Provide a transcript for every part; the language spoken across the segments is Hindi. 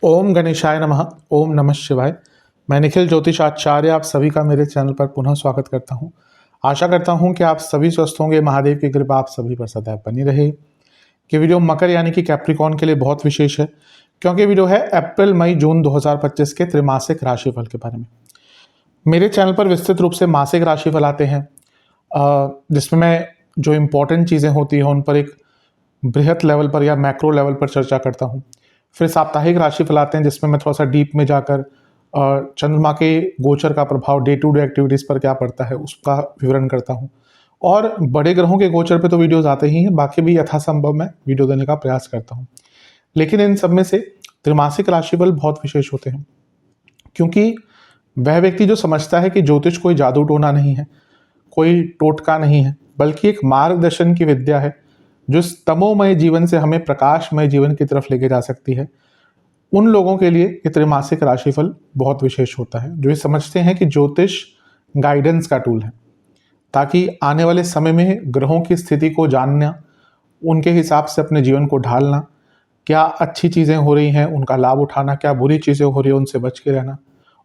ओम गणेशाय नमः। ओम नमः शिवाय। मैं निखिल ज्योतिष आचार्य आप सभी का मेरे चैनल पर पुनः स्वागत करता हूं। आशा करता हूं कि आप सभी स्वस्थ होंगे। महादेव की कृपा आप सभी पर सदैव बनी रहे। कि वीडियो मकर यानी कि कैप्रिकॉन के लिए बहुत विशेष है, क्योंकि वीडियो है अप्रैल मई जून 2025 के त्रैमासिक राशिफल के बारे में। मेरे चैनल पर विस्तृत रूप से मासिक राशिफल आते हैं, जिसमें मैं जो इम्पोर्टेंट चीज़ें होती हैं उन पर एक बृहत लेवल पर या मैक्रो लेवल पर चर्चा करता हूँ। फिर साप्ताहिक राशिफल आते हैं, जिसमें मैं थोड़ा सा डीप में जाकर चंद्रमा के गोचर का प्रभाव डे टू डे एक्टिविटीज़ पर क्या पड़ता है उसका विवरण करता हूँ। और बड़े ग्रहों के गोचर पे तो वीडियोज़ आते ही हैं, बाकी भी यथासंभव मैं वीडियो देने का प्रयास करता हूँ। लेकिन इन सब में से त्रैमासिक राशिफल बहुत विशेष होते हैं, क्योंकि वह व्यक्ति जो समझता है कि ज्योतिष कोई जादू टोना नहीं है, कोई टोटका नहीं है, बल्कि एक मार्गदर्शन की विद्या है जो तमोमय जीवन से हमें प्रकाशमय जीवन की तरफ लेके जा सकती है, उन लोगों के लिए ये त्रैमासिक राशिफल बहुत विशेष होता है, जो ये समझते हैं कि ज्योतिष गाइडेंस का टूल है, ताकि आने वाले समय में ग्रहों की स्थिति को जानना, उनके हिसाब से अपने जीवन को ढालना, क्या अच्छी चीज़ें हो रही हैं उनका लाभ उठाना, क्या बुरी चीज़ें हो रही हैं उनसे बच के रहना,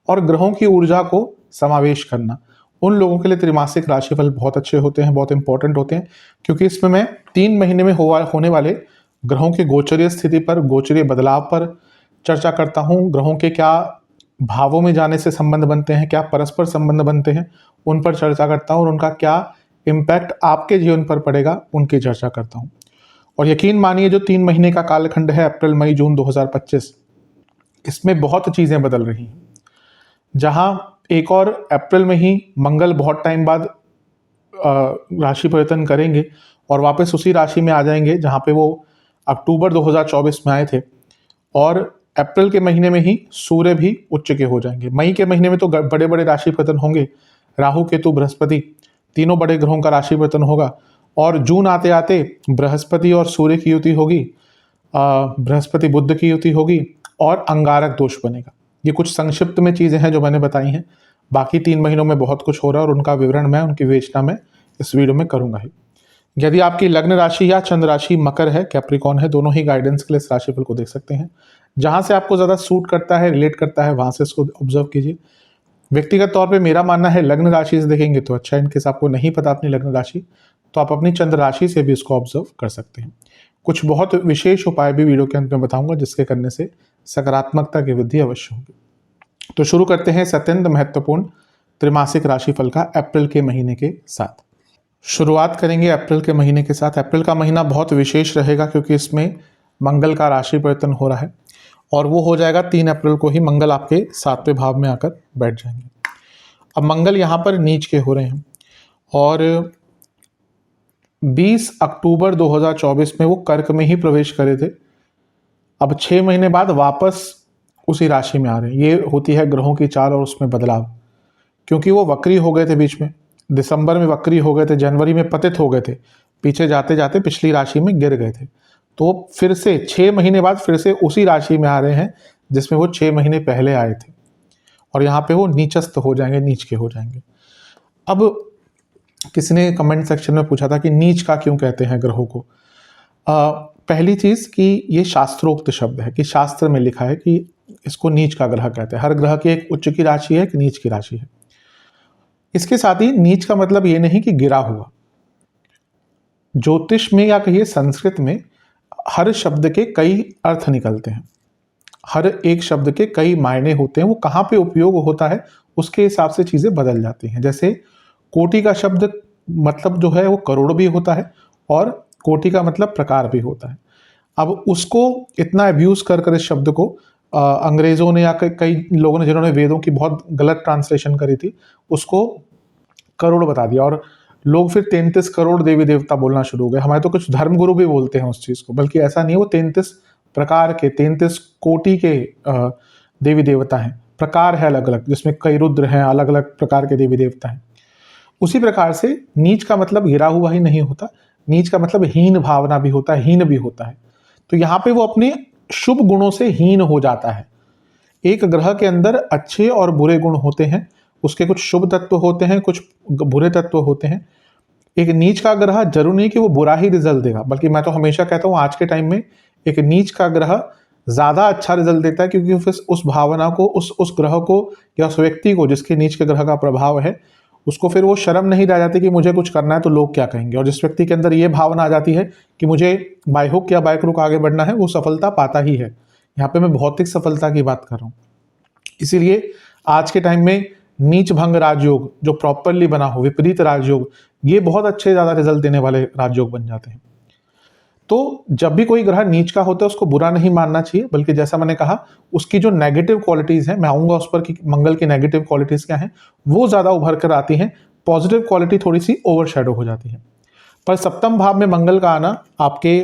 और ग्रहों की ऊर्जा को समावेश करना। उन लोगों के लिए त्रैमासिक राशिफल बहुत अच्छे होते हैं, बहुत इंपॉर्टेंट होते हैं, क्योंकि इसमें मैं 3 महीने में होने वाले ग्रहों की गोचरीय स्थिति पर, गोचरीय बदलाव पर चर्चा करता हूँ। ग्रहों के क्या भावों में जाने से संबंध बनते हैं, क्या परस्पर संबंध बनते हैं, उन पर चर्चा करता हूँ, और उनका क्या इम्पैक्ट आपके जीवन पर पड़ेगा उनकी चर्चा करता हूँ। और यकीन मानिए, जो 3 महीने का कालखंड है अप्रैल मई जून 2025, इसमें बहुत चीज़ें बदल रही हैं। जहाँ एक और अप्रैल में ही मंगल बहुत टाइम बाद राशि परिवर्तन करेंगे और वापस उसी राशि में आ जाएंगे जहाँ पे वो अक्टूबर 2024 में आए थे, और अप्रैल के महीने में ही सूर्य भी उच्च के हो जाएंगे। मई के महीने में तो बड़े बड़े राशि परिवर्तन होंगे, राहु केतु बृहस्पति तीनों बड़े ग्रहों का राशि परिवर्तन होगा, और जून आते आते बृहस्पति और सूर्य की युति होगी, बृहस्पति बुध की युति होगी, और अंगारक दोष बनेगा। ये कुछ संक्षिप्त में चीज़ें हैं जो मैंने बताई हैं। बाकी 3 महीनों में बहुत कुछ हो रहा है, और उनका विवरण मैं, उनकी विवेचना मैं इस वीडियो में करूंगा ही। यदि आपकी लग्न राशि या चंद्र राशि मकर है, कैप्रिकॉन है, दोनों ही गाइडेंस के लिए इस राशिफल को देख सकते हैं। जहां से आपको ज़्यादा सूट करता है, रिलेट करता है, वहां से इसको ऑब्जर्व कीजिए। व्यक्तिगत तौर पर मेरा मानना है लग्न राशि से देखेंगे तो अच्छा है। इनकेस आपको नहीं पता अपनी लग्न राशि, तो आप अपनी चंद्र राशि से भी इसको ऑब्जर्व कर सकते हैं। कुछ बहुत विशेष उपाय भी वीडियो के अंत में बताऊंगा, जिसके करने से सकारात्मकता की वृद्धि अवश्य होगी। तो शुरू करते हैं अत्यंत महत्वपूर्ण त्रैमासिक राशिफल का अप्रैल के महीने के साथ। शुरुआत करेंगे अप्रैल के महीने के साथ। अप्रैल का महीना बहुत विशेष रहेगा, क्योंकि इसमें मंगल का राशि परिवर्तन हो रहा है, और वो हो जाएगा 3 अप्रैल को ही। मंगल आपके 7वें भाव में आकर बैठ जाएंगे। अब मंगल यहाँ पर नीच के हो रहे हैं, और 20 अक्टूबर 2024 में वो कर्क में ही प्रवेश करे थे। अब 6 महीने बाद वापस उसी राशि में आ रहे हैं। ये होती है ग्रहों की चाल और उसमें बदलाव, क्योंकि वो वक्री हो गए थे बीच में, दिसंबर में वक्री हो गए थे, जनवरी में पतित हो गए थे, पीछे जाते जाते पिछली राशि में गिर गए थे। तो फिर से 6 महीने बाद फिर से उसी राशि में आ रहे हैं जिसमें वो 6 महीने पहले आए थे, और यहाँ पे वो नीचस्थ हो जाएंगे, नीच के हो जाएंगे। अब किसी ने कमेंट सेक्शन में पूछा था कि नीच का क्यों कहते हैं ग्रहों को। पहली चीज़ कि ये शास्त्रोक्त शब्द है, कि शास्त्र में लिखा है कि इसको नीच का ग्रह कहते हैं। हर ग्रह की एक उच्च की राशि है, एक नीच की राशि है। इसके साथ ही नीच का मतलब ये नहीं कि गिरा हुआ। ज्योतिष में या कहिए संस्कृत में हर शब्द के कई अर्थ निकलते हैं, हर एक शब्द के कई मायने होते हैं। वो कहाँ पे उपयोग होता है उसके हिसाब से चीज़ें बदल जाती हैं। जैसे कोटि का शब्द मतलब जो है वो करोड़ भी होता है, और कोटि का मतलब प्रकार भी होता है। अब उसको इतना अब्यूज़ कर इस शब्द को अंग्रेज़ों ने या कई लोगों ने, जिन्होंने वेदों की बहुत गलत ट्रांसलेशन करी थी, उसको करोड़ बता दिया, और लोग फिर 33 करोड़ देवी देवता बोलना शुरू हो गए। हमारे तो कुछ धर्मगुरु भी बोलते हैं उस चीज़ को, बल्कि ऐसा नहीं है। वो 33 प्रकार के, 33 कोटि के देवी देवता हैं। प्रकार है अलग अलग, जिसमें कई रुद्र हैं, अलग अलग प्रकार के देवी देवता हैं। उसी प्रकार से नीच का मतलब गिरा हुआ ही नहीं होता, नीच का मतलब हीन भावना भी होता है, हीन भी होता है। तो यहाँ पे वो अपने शुभ गुणों से हीन हो जाता है। एक ग्रह के अंदर अच्छे और बुरे गुण होते हैं, उसके कुछ शुभ तत्व होते हैं, कुछ बुरे तत्व होते हैं। एक नीच का ग्रह जरूर नहीं कि वो बुरा ही रिजल्ट देगा, बल्कि मैं तो हमेशा कहता हूँ आज के टाइम में एक नीच का ग्रह ज़्यादा अच्छा रिजल्ट देता है, क्योंकि फिर उस भावना को, उस ग्रह को या उस व्यक्ति को जिसके नीच के ग्रह का प्रभाव है, उसको फिर वो शर्म नहीं रह जाती कि मुझे कुछ करना है तो लोग क्या कहेंगे। और जिस व्यक्ति के अंदर ये भावना आ जाती है कि मुझे बाय हुक या बाय क्रुक आगे बढ़ना है, वो सफलता पाता ही है। यहाँ पे मैं भौतिक सफलता की बात कर रहा हूँ। इसीलिए आज के टाइम में नीच भंग राजयोग जो प्रॉपरली बना हो, विपरीत राजयोग, ये बहुत अच्छे ज़्यादा रिजल्ट देने वाले राजयोग बन जाते हैं। तो जब भी कोई ग्रह नीच का होता है उसको बुरा नहीं मानना चाहिए, बल्कि जैसा मैंने कहा उसकी जो नेगेटिव क्वालिटीज़ हैं, मैं आऊँगा उस पर कि मंगल की नेगेटिव क्वालिटीज़ क्या हैं, वो ज़्यादा उभर कर आती हैं, पॉजिटिव क्वालिटी थोड़ी सी ओवरशैडो हो जाती है। पर सप्तम भाव में मंगल का आना आपके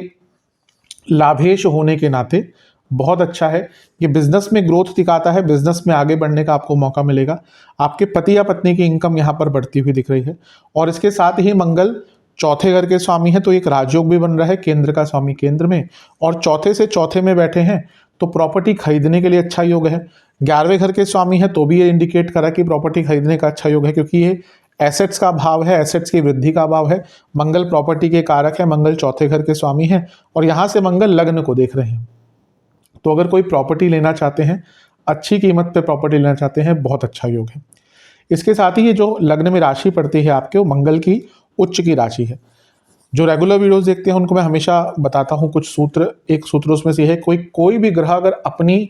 लाभेश होने के नाते बहुत अच्छा है। ये बिजनेस में ग्रोथ दिखाता है, बिजनेस में आगे बढ़ने का आपको मौका मिलेगा। आपके पति या पत्नी की इनकम यहाँ पर बढ़ती हुई दिख रही है। और इसके साथ ही मंगल चौथे घर के स्वामी है, तो एक राजयोग भी बन रहा है, केंद्र का स्वामी केंद्र में, और चौथे से चौथे में बैठे हैं तो प्रॉपर्टी खरीदने के लिए अच्छा योग है। 11वें घर के स्वामी है तो भी ये इंडिकेट करा कि प्रॉपर्टी खरीदने का अच्छा योग है, क्योंकि ये एसेट्स का भाव है, एसेट्स की वृद्धि का भाव है। मंगल प्रॉपर्टी के कारक है, मंगल चौथे घर के स्वामी है, और यहाँ से मंगल लग्न को देख रहे हैं। तो अगर कोई प्रॉपर्टी लेना चाहते हैं, अच्छी कीमत पे प्रॉपर्टी लेना चाहते हैं, बहुत अच्छा योग है। इसके साथ ही ये जो लग्न में राशि पड़ती है आपके, वो मंगल की उच्च की राशि है। जो रेगुलर वीडियोस देखते हैं उनको मैं हमेशा बताता हूँ कुछ सूत्र, एक सूत्र उसमें से है, कोई भी ग्रह अगर अपनी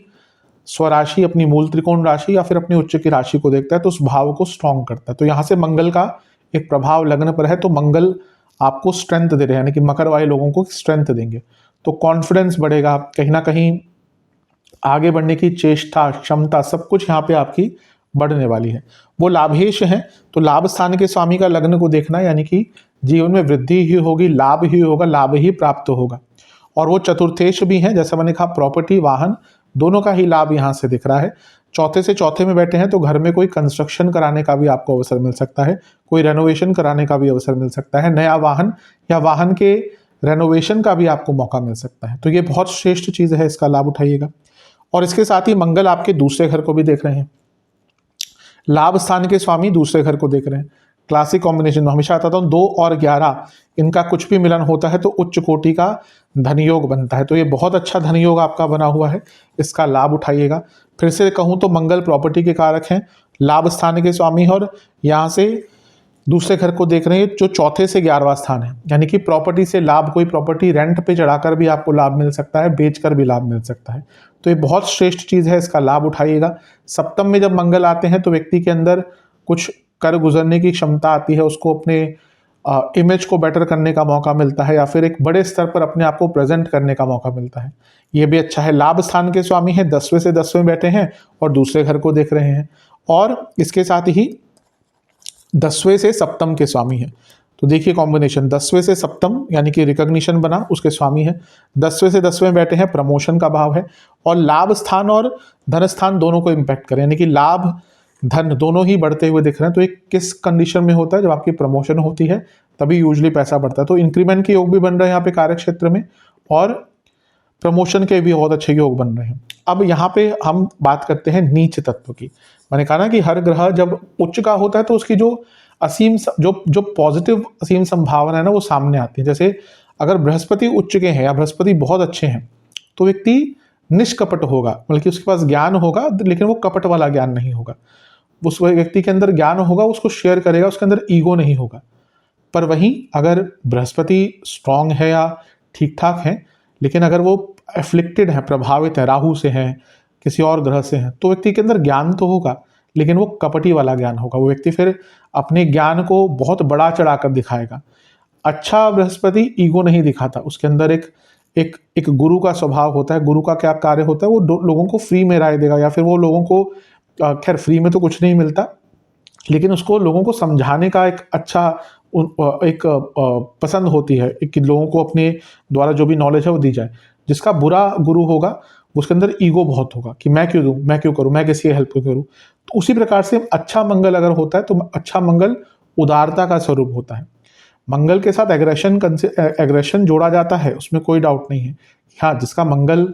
स्वराशि, अपनी मूल त्रिकोण राशि या फिर अपनी उच्च की राशि को देखता है तो उस भाव को स्ट्रॉन्ग करता है। तो यहाँ से मंगल का एक प्रभाव लग्न पर है, तो मंगल आपको स्ट्रेंथ दे रहे हैं, यानी कि मकर वाले लोगों को स्ट्रेंथ देंगे, तो कॉन्फिडेंस बढ़ेगा, कहीं ना कहीं आगे बढ़ने की चेष्टा, क्षमता, सब कुछ यहाँ पे आपकी बढ़ने वाली है। वो लाभेश हैं, तो लाभ स्थान के स्वामी का लग्न को देखना, यानी कि जीवन में वृद्धि ही होगी, लाभ ही होगा, लाभ ही प्राप्त होगा। और वो चतुर्थेश भी हैं, जैसा मैंने कहा प्रॉपर्टी, वाहन, दोनों का ही लाभ यहाँ से दिख रहा है। चौथे से चौथे में बैठे हैं तो घर में कोई कंस्ट्रक्शन कराने का भी आपको अवसर मिल सकता है, कोई रेनोवेशन कराने का भी अवसर मिल सकता है, नया वाहन या वाहन के रेनोवेशन का भी आपको मौका मिल सकता है। तो ये बहुत श्रेष्ठ चीज़ है, इसका लाभ उठाइएगा। और इसके साथ ही मंगल आपके दूसरे घर को भी देख रहे हैं, लाभ स्थान के स्वामी दूसरे घर को देख रहे हैं। क्लासिक कॉम्बिनेशन में हमेशा आता हूँ 2 और 11 इनका कुछ भी मिलन होता है तो उच्च कोटि का धनयोग बनता है। तो ये बहुत अच्छा धनयोग आपका बना हुआ है, इसका लाभ उठाइएगा। फिर से कहूँ तो मंगल प्रॉपर्टी के कारक हैं, लाभ स्थान के स्वामी, और यहाँ से दूसरे घर को देख रहे हैं जो चौथे से 11वां स्थान है, यानी कि प्रॉपर्टी से लाभ, कोई प्रॉपर्टी रेंट पे चढ़ाकर भी आपको लाभ मिल सकता है, बेचकर भी लाभ मिल सकता है। तो ये बहुत श्रेष्ठ चीज़ है, इसका लाभ उठाइएगा। सप्तम में जब मंगल आते हैं तो व्यक्ति के अंदर कुछ कर गुजरने की क्षमता आती है, उसको अपने इमेज को बेटर करने का मौका मिलता है, या फिर एक बड़े स्तर पर अपने आप को प्रेजेंट करने का मौका मिलता है, ये भी अच्छा है। लाभ स्थान के स्वामी हैं, 10वें से 10वें बैठे हैं और दूसरे घर को देख रहे हैं, और इसके साथ ही 10वें से सप्तम के स्वामी हैं। तो देखिए कॉम्बिनेशन, 10वें से सप्तम यानी कि रिकॉग्निशन बना, उसके स्वामी है। 10वें से 10वें बैठे हैं, प्रमोशन का भाव है, और लाभ स्थान और धन स्थान दोनों को इम्पैक्ट करें, यानी कि लाभ धन दोनों ही बढ़ते हुए दिख रहे हैं। तो एक किस कंडीशन में होता है, जब आपकी प्रमोशन होती है तभी यूजली पैसा बढ़ता है। तो इंक्रीमेंट के योग भी बन रहे हैं यहाँ पे कार्य क्षेत्र में, और प्रमोशन के भी बहुत अच्छे योग बन रहे हैं। अब यहाँ पे हम बात करते हैं नीच तत्व की। मैंने कहा ना कि हर ग्रह जब उच्च का होता है तो उसकी जो असीम जो पॉजिटिव असीम संभावना है ना, वो सामने आती है। जैसे अगर बृहस्पति उच्च के हैं या बृहस्पति बहुत अच्छे हैं तो व्यक्ति निष्कपट होगा, बल्कि उसके पास ज्ञान होगा, लेकिन वो कपट वाला ज्ञान नहीं होगा। उस व्यक्ति के अंदर ज्ञान होगा, उसको शेयर करेगा, उसके अंदर ईगो नहीं होगा। पर वहीं अगर बृहस्पति स्ट्रांग है या ठीक ठाक है, लेकिन अगर वो एफ्लिक्टेड है, प्रभावित है, राहु से है, किसी और ग्रह से है, तो व्यक्ति के अंदर ज्ञान तो होगा लेकिन वो कपटी वाला ज्ञान होगा। वो व्यक्ति फिर अपने ज्ञान को बहुत बड़ा चढ़ाकर दिखाएगा। अच्छा बृहस्पति ईगो नहीं दिखाता, उसके अंदर एक गुरु का स्वभाव होता है। गुरु का क्या कार्य होता है, वो लोगों को फ्री में राय देगा, या फिर वो लोगों को, खैर फ्री में तो कुछ नहीं मिलता, लेकिन उसको लोगों को समझाने का एक अच्छा पसंद होती है कि लोगों को अपने द्वारा जो भी नॉलेज है वो दी जाए। जिसका बुरा गुरु होगा उसके अंदर ईगो बहुत होगा कि मैं क्यों दूं, मैं क्यों करूं, मैं किसी की हेल्प क्यों करूं। तो उसी प्रकार से अच्छा मंगल अगर होता है तो अच्छा मंगल उदारता का स्वरूप होता है। मंगल के साथ एग्रेशन जोड़ा जाता है, उसमें कोई डाउट नहीं है। हाँ, जिसका मंगल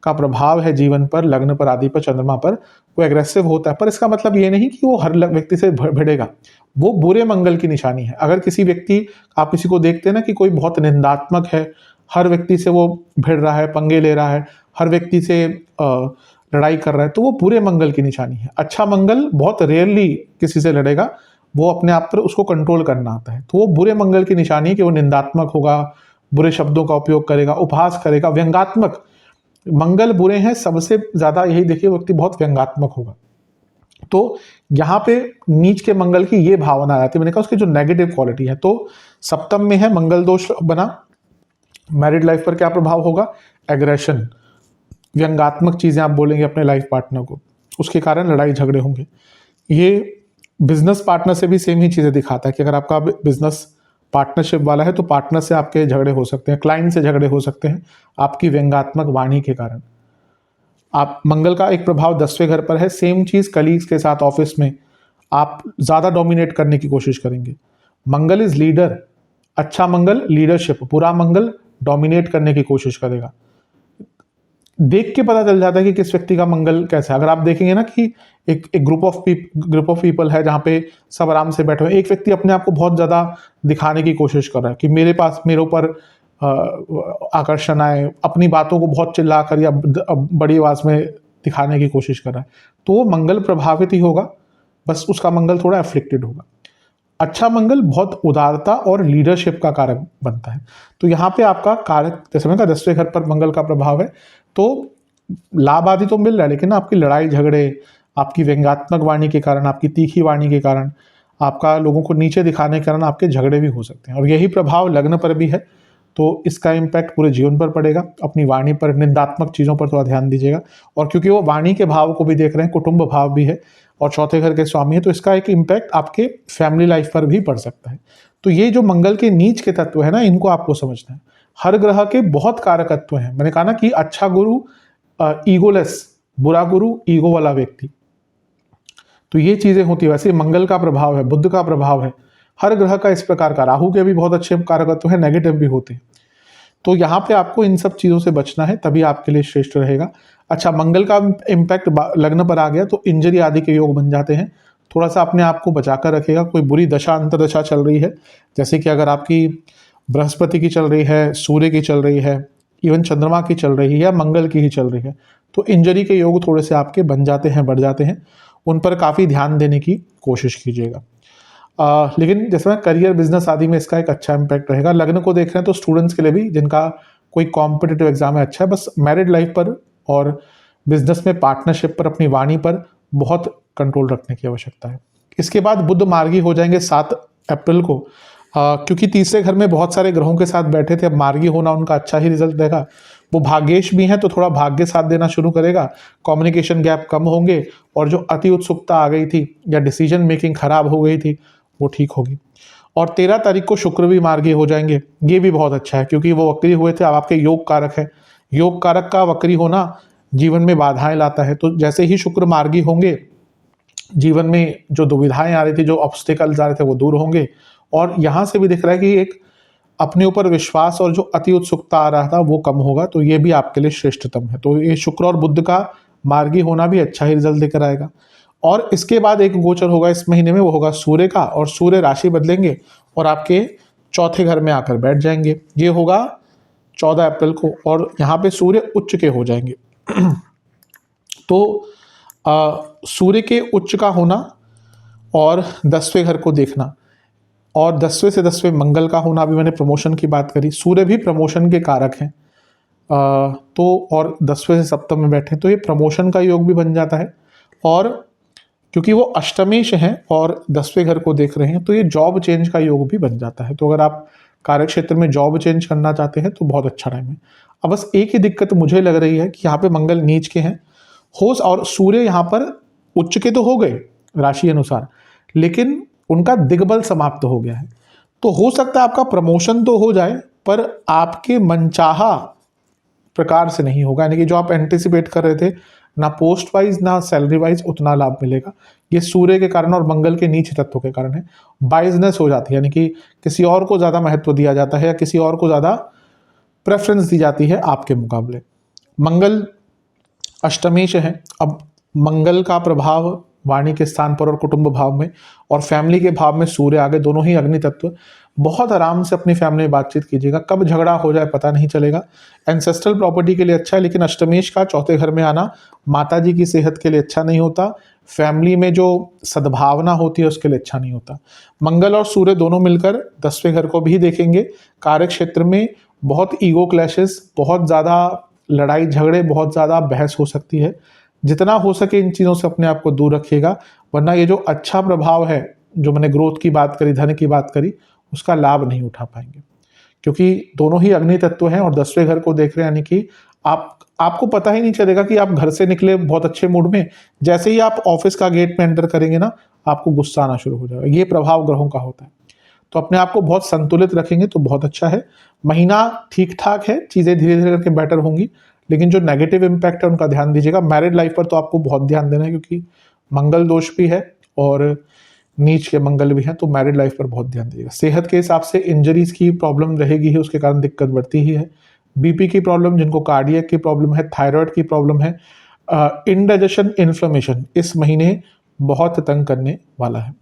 का प्रभाव है जीवन पर, लग्न पर, आदि पर, चंद्रमा पर, वो एग्रेसिव होता है। पर इसका मतलब ये नहीं कि वो हर व्यक्ति से भिड़ेगा, वो बुरे मंगल की निशानी है। अगर किसी व्यक्ति, आप किसी को देखते हैं ना कि कोई बहुत निंदात्मक है, हर व्यक्ति से वो भिड़ रहा है, पंगे ले रहा है, हर व्यक्ति से लड़ाई कर रहा है, तो वो बुरे मंगल की निशानी है। अच्छा मंगल बहुत रेयरली किसी से लड़ेगा, वो अपने आप पर उसको कंट्रोल करना आता है। तो वो बुरे मंगल की निशानी है कि वो निंदात्मक होगा, बुरे शब्दों का उपयोग करेगा, उपहास करेगा, व्यंगात्मक। मंगल बुरे हैं, सबसे ज्यादा यही देखिए व्यक्ति बहुत व्यंगात्मक होगा। तो यहाँ पे नीच के मंगल की ये भावना आ जाती है। मैंने कहा उसकी जो नेगेटिव क्वालिटी है, तो सप्तम में है, मंगल दोष बना, मैरिड लाइफ पर क्या प्रभाव होगा? एग्रेशन, व्यंगात्मक चीजें आप बोलेंगे अपने लाइफ पार्टनर को, उसके कारण लड़ाई झगड़े होंगे। ये बिजनेस पार्टनर से भी सेम ही चीजें दिखाता है कि अगर आपका बिजनेस पार्टनरशिप वाला है तो पार्टनर से आपके झगड़े हो सकते हैं, क्लाइंट से झगड़े हो सकते हैं आपकी व्यंगात्मक वाणी के कारण। आप मंगल का एक प्रभाव 10वें घर पर है, सेम चीज कलीग्स के साथ ऑफिस में आप ज्यादा डोमिनेट करने की कोशिश करेंगे। मंगल इज लीडर, अच्छा मंगल लीडरशिप, बुरा मंगल डोमिनेट करने की कोशिश करेगा। देख के पता चल जाता है कि किस व्यक्ति का मंगल कैसा है। अगर आप देखेंगे ना कि एक ग्रुप ऑफ पीपल है जहां पे सब आराम से बैठे हुए, एक व्यक्ति अपने आप को बहुत ज्यादा दिखाने की कोशिश कर रहा है कि मेरे ऊपर आकर्षण आए, अपनी बातों को बहुत चिल्ला कर या बड़ी आवाज में दिखाने की कोशिश कर रहा है, तो वो मंगल प्रभावित ही होगा, बस उसका मंगल थोड़ा एफ्लिक्टेड होगा। अच्छा मंगल बहुत उदारता और लीडरशिप का कारक बनता है। तो यहाँ पे आपका कारक, जैसे मैंने कहा 10वें घर पर मंगल का प्रभाव है, तो लाभ आदि तो मिल रहा है, लेकिन आपकी लड़ाई झगड़े, आपकी व्यंग्यात्मक वाणी के कारण, आपकी तीखी वाणी के कारण, आपका लोगों को नीचे दिखाने के कारण आपके झगड़े भी हो सकते हैं। और यही प्रभाव लग्न पर भी है, तो इसका इम्पैक्ट पूरे जीवन पर पड़ेगा। अपनी वाणी पर, निंदात्मक चीज़ों पर थोड़ा ध्यान दीजिएगा। और क्योंकि वो वाणी के भाव को भी देख रहे हैं, कुटुंब भाव भी है और चौथे घर के स्वामी है, तो इसका एक इम्पैक्ट आपके फैमिली लाइफ पर भी पड़ सकता है। तो ये जो मंगल के नीच के तत्व है ना, इनको आपको समझना है। हर ग्रह के बहुत कारकत्व हैं। मैंने कहा ना कि अच्छा गुरु ईगोलेस, बुरा गुरु ईगो वाला व्यक्ति, तो ये चीजें होती है। वैसे मंगल का प्रभाव है, बुध का प्रभाव है, हर ग्रह का इस प्रकार का। राहु के भी बहुत अच्छे कारकत्व है, नेगेटिव भी होते हैं। तो यहाँ पे आपको इन सब चीजों से बचना है, तभी आपके लिए श्रेष्ठ रहेगा। अच्छा, मंगल का इम्पैक्ट लग्न पर आ गया तो इंजरी आदि के योग बन जाते हैं। थोड़ा सा अपने आप को बचाकर रखेगा। कोई बुरी दशा अंतरदशा चल रही है, जैसे कि अगर आपकी बृहस्पति की चल रही है, सूर्य की चल रही है, इवन चंद्रमा की चल रही है या मंगल की ही चल रही है, तो इंजरी के योग थोड़े से आपके बन जाते हैं, बढ़ जाते हैं। उन पर काफ़ी ध्यान देने की कोशिश कीजिएगा। लेकिन जैसे करियर, बिजनेस आदि में इसका एक अच्छा इम्पैक्ट रहेगा। लग्न को देख रहे हैं तो स्टूडेंट्स के लिए भी, जिनका कोई कॉम्पिटिटिव एग्जाम है, अच्छा है। बस मैरिड लाइफ पर और बिजनेस में पार्टनरशिप पर, अपनी वाणी पर बहुत कंट्रोल रखने की आवश्यकता है। इसके बाद बुध मार्गी हो जाएंगे 7 अप्रैल को। क्योंकि तीसरे घर में बहुत सारे ग्रहों के साथ बैठे थे, अब मार्गी होना उनका अच्छा ही रिजल्ट देगा। वो भाग्येश भी हैं तो थोड़ा भाग्य साथ देना शुरू करेगा, कम्युनिकेशन गैप कम होंगे और जो अति उत्सुकता आ गई थी या डिसीजन मेकिंग खराब हो गई थी वो ठीक होगी। और 13 तारीख को शुक्र भी मार्गी हो जाएंगे, ये भी बहुत अच्छा है क्योंकि वो वक्री हुए थे, अब आपके योग कारक है। योग कारक का वक्री होना जीवन में बाधाएं लाता है, तो जैसे ही शुक्र मार्गी होंगे, जीवन में जो दुविधाएं आ रही थी, जो ऑब्स्टिकल्स आ रहे थे, वो दूर होंगे। और यहाँ से भी दिख रहा है कि एक अपने ऊपर विश्वास और जो अति उत्सुकता आ रहा था वो कम होगा, तो ये भी आपके लिए श्रेष्ठतम है। तो ये शुक्र और बुध का मार्गी होना भी अच्छा ही रिजल्ट देकर आएगा। और इसके बाद एक गोचर होगा इस महीने में, वो होगा सूर्य का, और सूर्य राशि बदलेंगे और आपके चौथे घर में आकर बैठ जाएंगे। ये होगा 14 अप्रैल को, और यहाँ पे सूर्य उच्च के हो जाएंगे। तो सूर्य के उच्च का होना और 10वें घर को देखना, और 10वें से 10वें मंगल का होना, अभी मैंने प्रमोशन की बात करी, सूर्य भी प्रमोशन के कारक हैं। तो और 10वें से सप्तम में बैठे तो ये प्रमोशन का योग भी बन जाता है। और क्योंकि वो अष्टमेश हैं और 10वें घर को देख रहे हैं, तो ये जॉब चेंज का योग भी बन जाता है। तो अगर आप कार्य क्षेत्र में जॉब चेंज करना चाहते हैं तो बहुत अच्छा टाइम है। अब बस एक ही दिक्कत मुझे लग रही है कि यहाँ पे मंगल नीच के हैं और सूर्य यहाँ पर उच्च के तो हो गए राशि अनुसार, लेकिन उनका दिग्बल समाप्त हो गया है। तो हो सकता है आपका प्रमोशन तो हो जाए, पर आपके मनचाहा प्रकार से नहीं होगा, यानी कि जो आप एंटिसिपेट कर रहे थे, ना पोस्ट वाइज ना सैलरी वाइज उतना लाभ मिलेगा। ये सूर्य के कारण और मंगल के नीच तत्व के कारण है। बाइजनेस हो जाती है, यानी कि किसी और को ज़्यादा महत्व दिया जाता है या किसी और को ज़्यादा प्रेफरेंस दी जाती है आपके मुकाबले। मंगल अष्टमेश है। अब मंगल का प्रभाव वाणी के स्थान पर और कुटुंब भाव में और फैमिली के भाव में सूर्य आगे, दोनों ही अग्नि तत्व। बहुत आराम से अपनी फैमिली में बातचीत कीजिएगा, कब झगड़ा हो जाए पता नहीं चलेगा। एंसेस्ट्रल प्रॉपर्टी के लिए अच्छा है, लेकिन अष्टमेश का चौथे घर में आना माता जी की सेहत के लिए अच्छा नहीं होता, फैमिली में जो सद्भावना होती है उसके लिए अच्छा नहीं होता। मंगल और सूर्य दोनों मिलकर 10वें घर को भी देखेंगे। कार्य क्षेत्र में बहुत ईगो क्लैशेस, बहुत ज़्यादा लड़ाई झगड़े, बहुत ज़्यादा बहस हो सकती है। जितना हो सके इन चीज़ों से अपने आप को दूर रखिएगा, वरना ये जो अच्छा प्रभाव है, जो मैंने ग्रोथ की बात करी, धन की बात करी, उसका लाभ नहीं उठा पाएंगे, क्योंकि दोनों ही अग्नि तत्व हैं और 10वें घर को देख रहे हैं, यानी कि आपको पता ही नहीं चलेगा कि आप घर से निकले बहुत अच्छे मूड में, जैसे ही आप ऑफिस का गेट में एंटर करेंगे ना, आपको गुस्सा आना शुरू हो जाएगा। ये प्रभाव ग्रहों का होता है। तो अपने आप को बहुत संतुलित रखेंगे तो बहुत अच्छा है। महीना ठीक ठाक है, चीज़ें धीरे धीरे करके बेटर होंगी, लेकिन जो नेगेटिव इम्पैक्ट है उनका ध्यान दीजिएगा। मैरिड लाइफ पर तो आपको बहुत ध्यान देना है, क्योंकि मंगल दोष भी है और नीच के मंगल भी है, तो मैरिड लाइफ पर बहुत ध्यान दीजिएगा। सेहत के हिसाब से इंजरीज की प्रॉब्लम रहेगी ही, उसके कारण दिक्कत बढ़ती ही है। बीपी की प्रॉब्लम, जिनको कार्डियक की प्रॉब्लम है, थायराइड की प्रॉब्लम है, इंडाइजेशन, इन्फ्लेमेशन इस महीने बहुत तंग करने वाला है।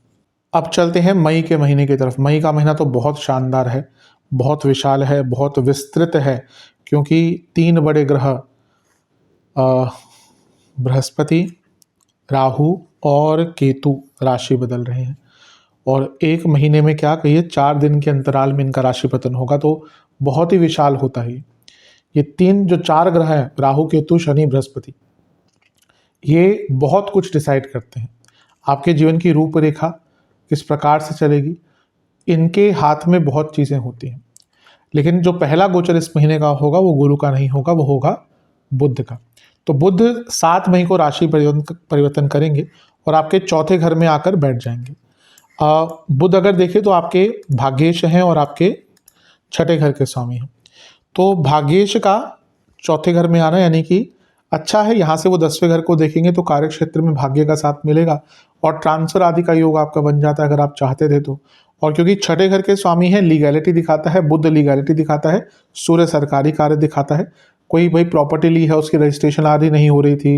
अब चलते हैं मई के महीने की तरफ। मई का महीना तो बहुत शानदार है, बहुत विशाल है, बहुत विस्तृत है, क्योंकि 3 बड़े ग्रह बृहस्पति, राहु और केतु राशि बदल रहे हैं, और एक महीने में क्या कहिए 4 दिन के अंतराल में इनका राशि पतन होगा, तो बहुत ही विशाल होता है। ये 3 जो 4 ग्रह हैं, राहु, केतु, शनि, बृहस्पति, ये बहुत कुछ डिसाइड करते हैं। आपके जीवन की रूपरेखा किस प्रकार से चलेगी, इनके हाथ में बहुत चीज़ें होती हैं। लेकिन जो पहला गोचर इस महीने का होगा वो गुरु का नहीं होगा, वो होगा बुध का। तो बुध 7 मई को राशि परिवर्तन करेंगे और आपके चौथे घर में आकर बैठ जाएंगे। बुध अगर देखें तो आपके भाग्येश हैं और आपके छठे घर के स्वामी हैं। तो भाग्येश का चौथे घर में आना यानी कि अच्छा है। यहाँ से वो 10वें घर को देखेंगे तो कार्य क्षेत्र में भाग्य का साथ मिलेगा और ट्रांसफर आदि का योग आपका बन जाता है अगर आप चाहते थे तो। और क्योंकि छठे घर के स्वामी है, लीगैलिटी दिखाता है, बुध लीगैलिटी दिखाता है, सूर्य सरकारी कार्य दिखाता है। कोई भाई प्रॉपर्टी ली है, उसकी रजिस्ट्रेशन आदि नहीं हो रही थी,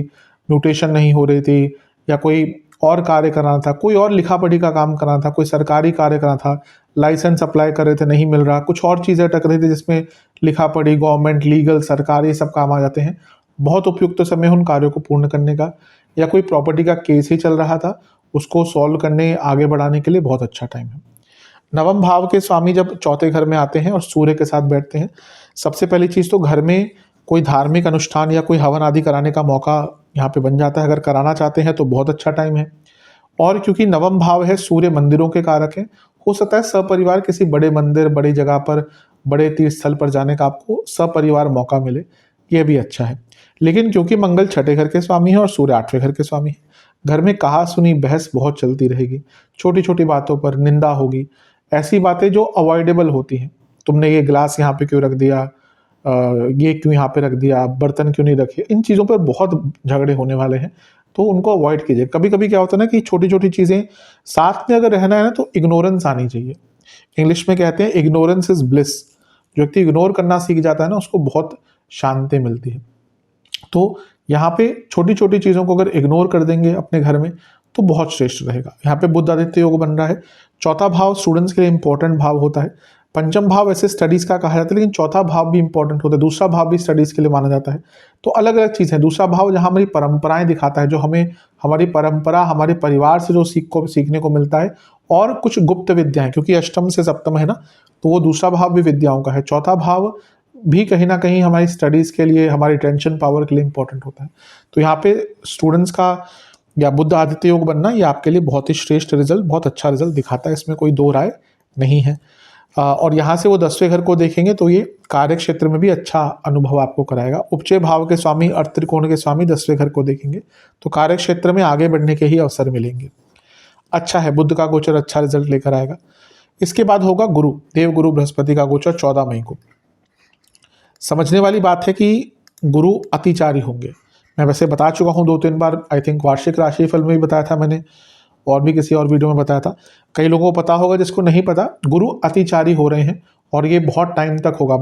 म्यूटेशन नहीं हो रही थी, या कोई और कार्य कराना था, कोई और लिखा पढ़ी का काम कराना था, कोई सरकारी कार्य कराना था, लाइसेंस अप्लाई कर रहे थे नहीं मिल रहा, कुछ और चीज़ें अटक रही थी जिसमें लिखा पढ़ी, गवर्नमेंट, लीगल, सरकारी सब काम आ जाते हैं। बहुत उपयुक्त समय उन कार्यों को पूर्ण करने का। या कोई प्रॉपर्टी का केस ही चल रहा था, उसको सॉल्व करने, आगे बढ़ाने के लिए बहुत अच्छा टाइम है। नवम भाव के स्वामी जब चौथे घर में आते हैं और सूर्य के साथ बैठते हैं, सबसे पहली चीज़ तो घर में कोई धार्मिक अनुष्ठान या कोई हवन आदि कराने का मौका यहाँ पे बन जाता है। अगर कराना चाहते हैं तो बहुत अच्छा टाइम है। और क्योंकि नवम भाव है, सूर्य मंदिरों के कारक है, हो सकता है सपरिवार किसी बड़े मंदिर, बड़ी जगह पर, बड़े तीर्थ स्थल पर जाने का आपको सपरिवार मौका मिले, यह भी अच्छा है। लेकिन क्योंकि मंगल छठे घर के स्वामी है और सूर्य 8वें घर के स्वामी है, घर में कहा सुनी बहस बहुत चलती रहेगी, छोटी छोटी बातों पर निंदा होगी, ऐसी बातें जो अवॉइडेबल होती हैं। तुमने ये गिलास यहाँ पे क्यों रख दिया, ये क्यों यहाँ पे रख दिया, बर्तन क्यों नहीं रखे, इन चीज़ों पर बहुत झगड़े होने वाले हैं, तो उनको अवॉइड कीजिए। कभी कभी क्या होता है ना कि छोटी छोटी चीज़ें साथ में अगर रहना है ना तो इग्नोरेंस आनी चाहिए। इंग्लिश में कहते हैं इग्नोरेंस इज ब्लिस। जो व्यक्ति इग्नोर करना सीख जाता है ना, उसको बहुत शांति मिलती है। तो यहाँ पे छोटी छोटी चीज़ों को अगर इग्नोर कर देंगे अपने घर में तो बहुत श्रेष्ठ रहेगा। यहाँ पे बुध आदित्य योग बन रहा है। चौथा भाव स्टूडेंट्स के लिए इंपॉर्टेंट भाव होता है। पंचम भाव ऐसे स्टडीज़ का कहा जाता है, लेकिन चौथा भाव भी इंपॉर्टेंट होता है, दूसरा भाव भी स्टडीज़ के लिए माना जाता है। तो अलग अलग चीज़ है। दूसरा भाव जहाँ हमारी परंपराएं दिखाता है, जो हमें हमारी परंपरा, हमारे परिवार से जो सीखने को मिलता है, और कुछ गुप्त विद्याएं, क्योंकि अष्टम से सप्तम है ना, तो वो दूसरा भाव भी विद्याओं का है। चौथा भाव भी कहीं ना कहीं हमारी स्टडीज़ के लिए, हमारी टेंशन पावर के लिए इंपॉर्टेंट होता है। तो यहाँ पे स्टूडेंट्स का या बुध आदित्य योग बनना ये आपके लिए बहुत ही श्रेष्ठ रिजल्ट, बहुत अच्छा रिजल्ट दिखाता है, इसमें कोई दो राय नहीं है। और यहाँ से वो 10वें घर को देखेंगे तो ये कार्य क्षेत्र में भी अच्छा अनुभव आपको कराएगा। उपचय भाव के स्वामी, अर्थ त्रिकोण के स्वामी 10वें घर को देखेंगे तो कार्य क्षेत्र में आगे बढ़ने के ही अवसर मिलेंगे। अच्छा है, बुध का गोचर अच्छा रिजल्ट लेकर आएगा। इसके बाद होगा गुरु, देव गुरु बृहस्पति का गोचर 14 मई को। समझने वाली बात है कि गुरु अतिचारी होंगे। मैं वैसे बता चुका हूँ 2-3 बार, आई थिंक वार्षिक राशि फल में भी बताया था मैंने, और भी किसी और वीडियो में बताया था। कई लोगों को पता होगा, जिसको नहीं पता, गुरु अतिचारी हो रहे हैं और ये बहुत टाइम तक होगा।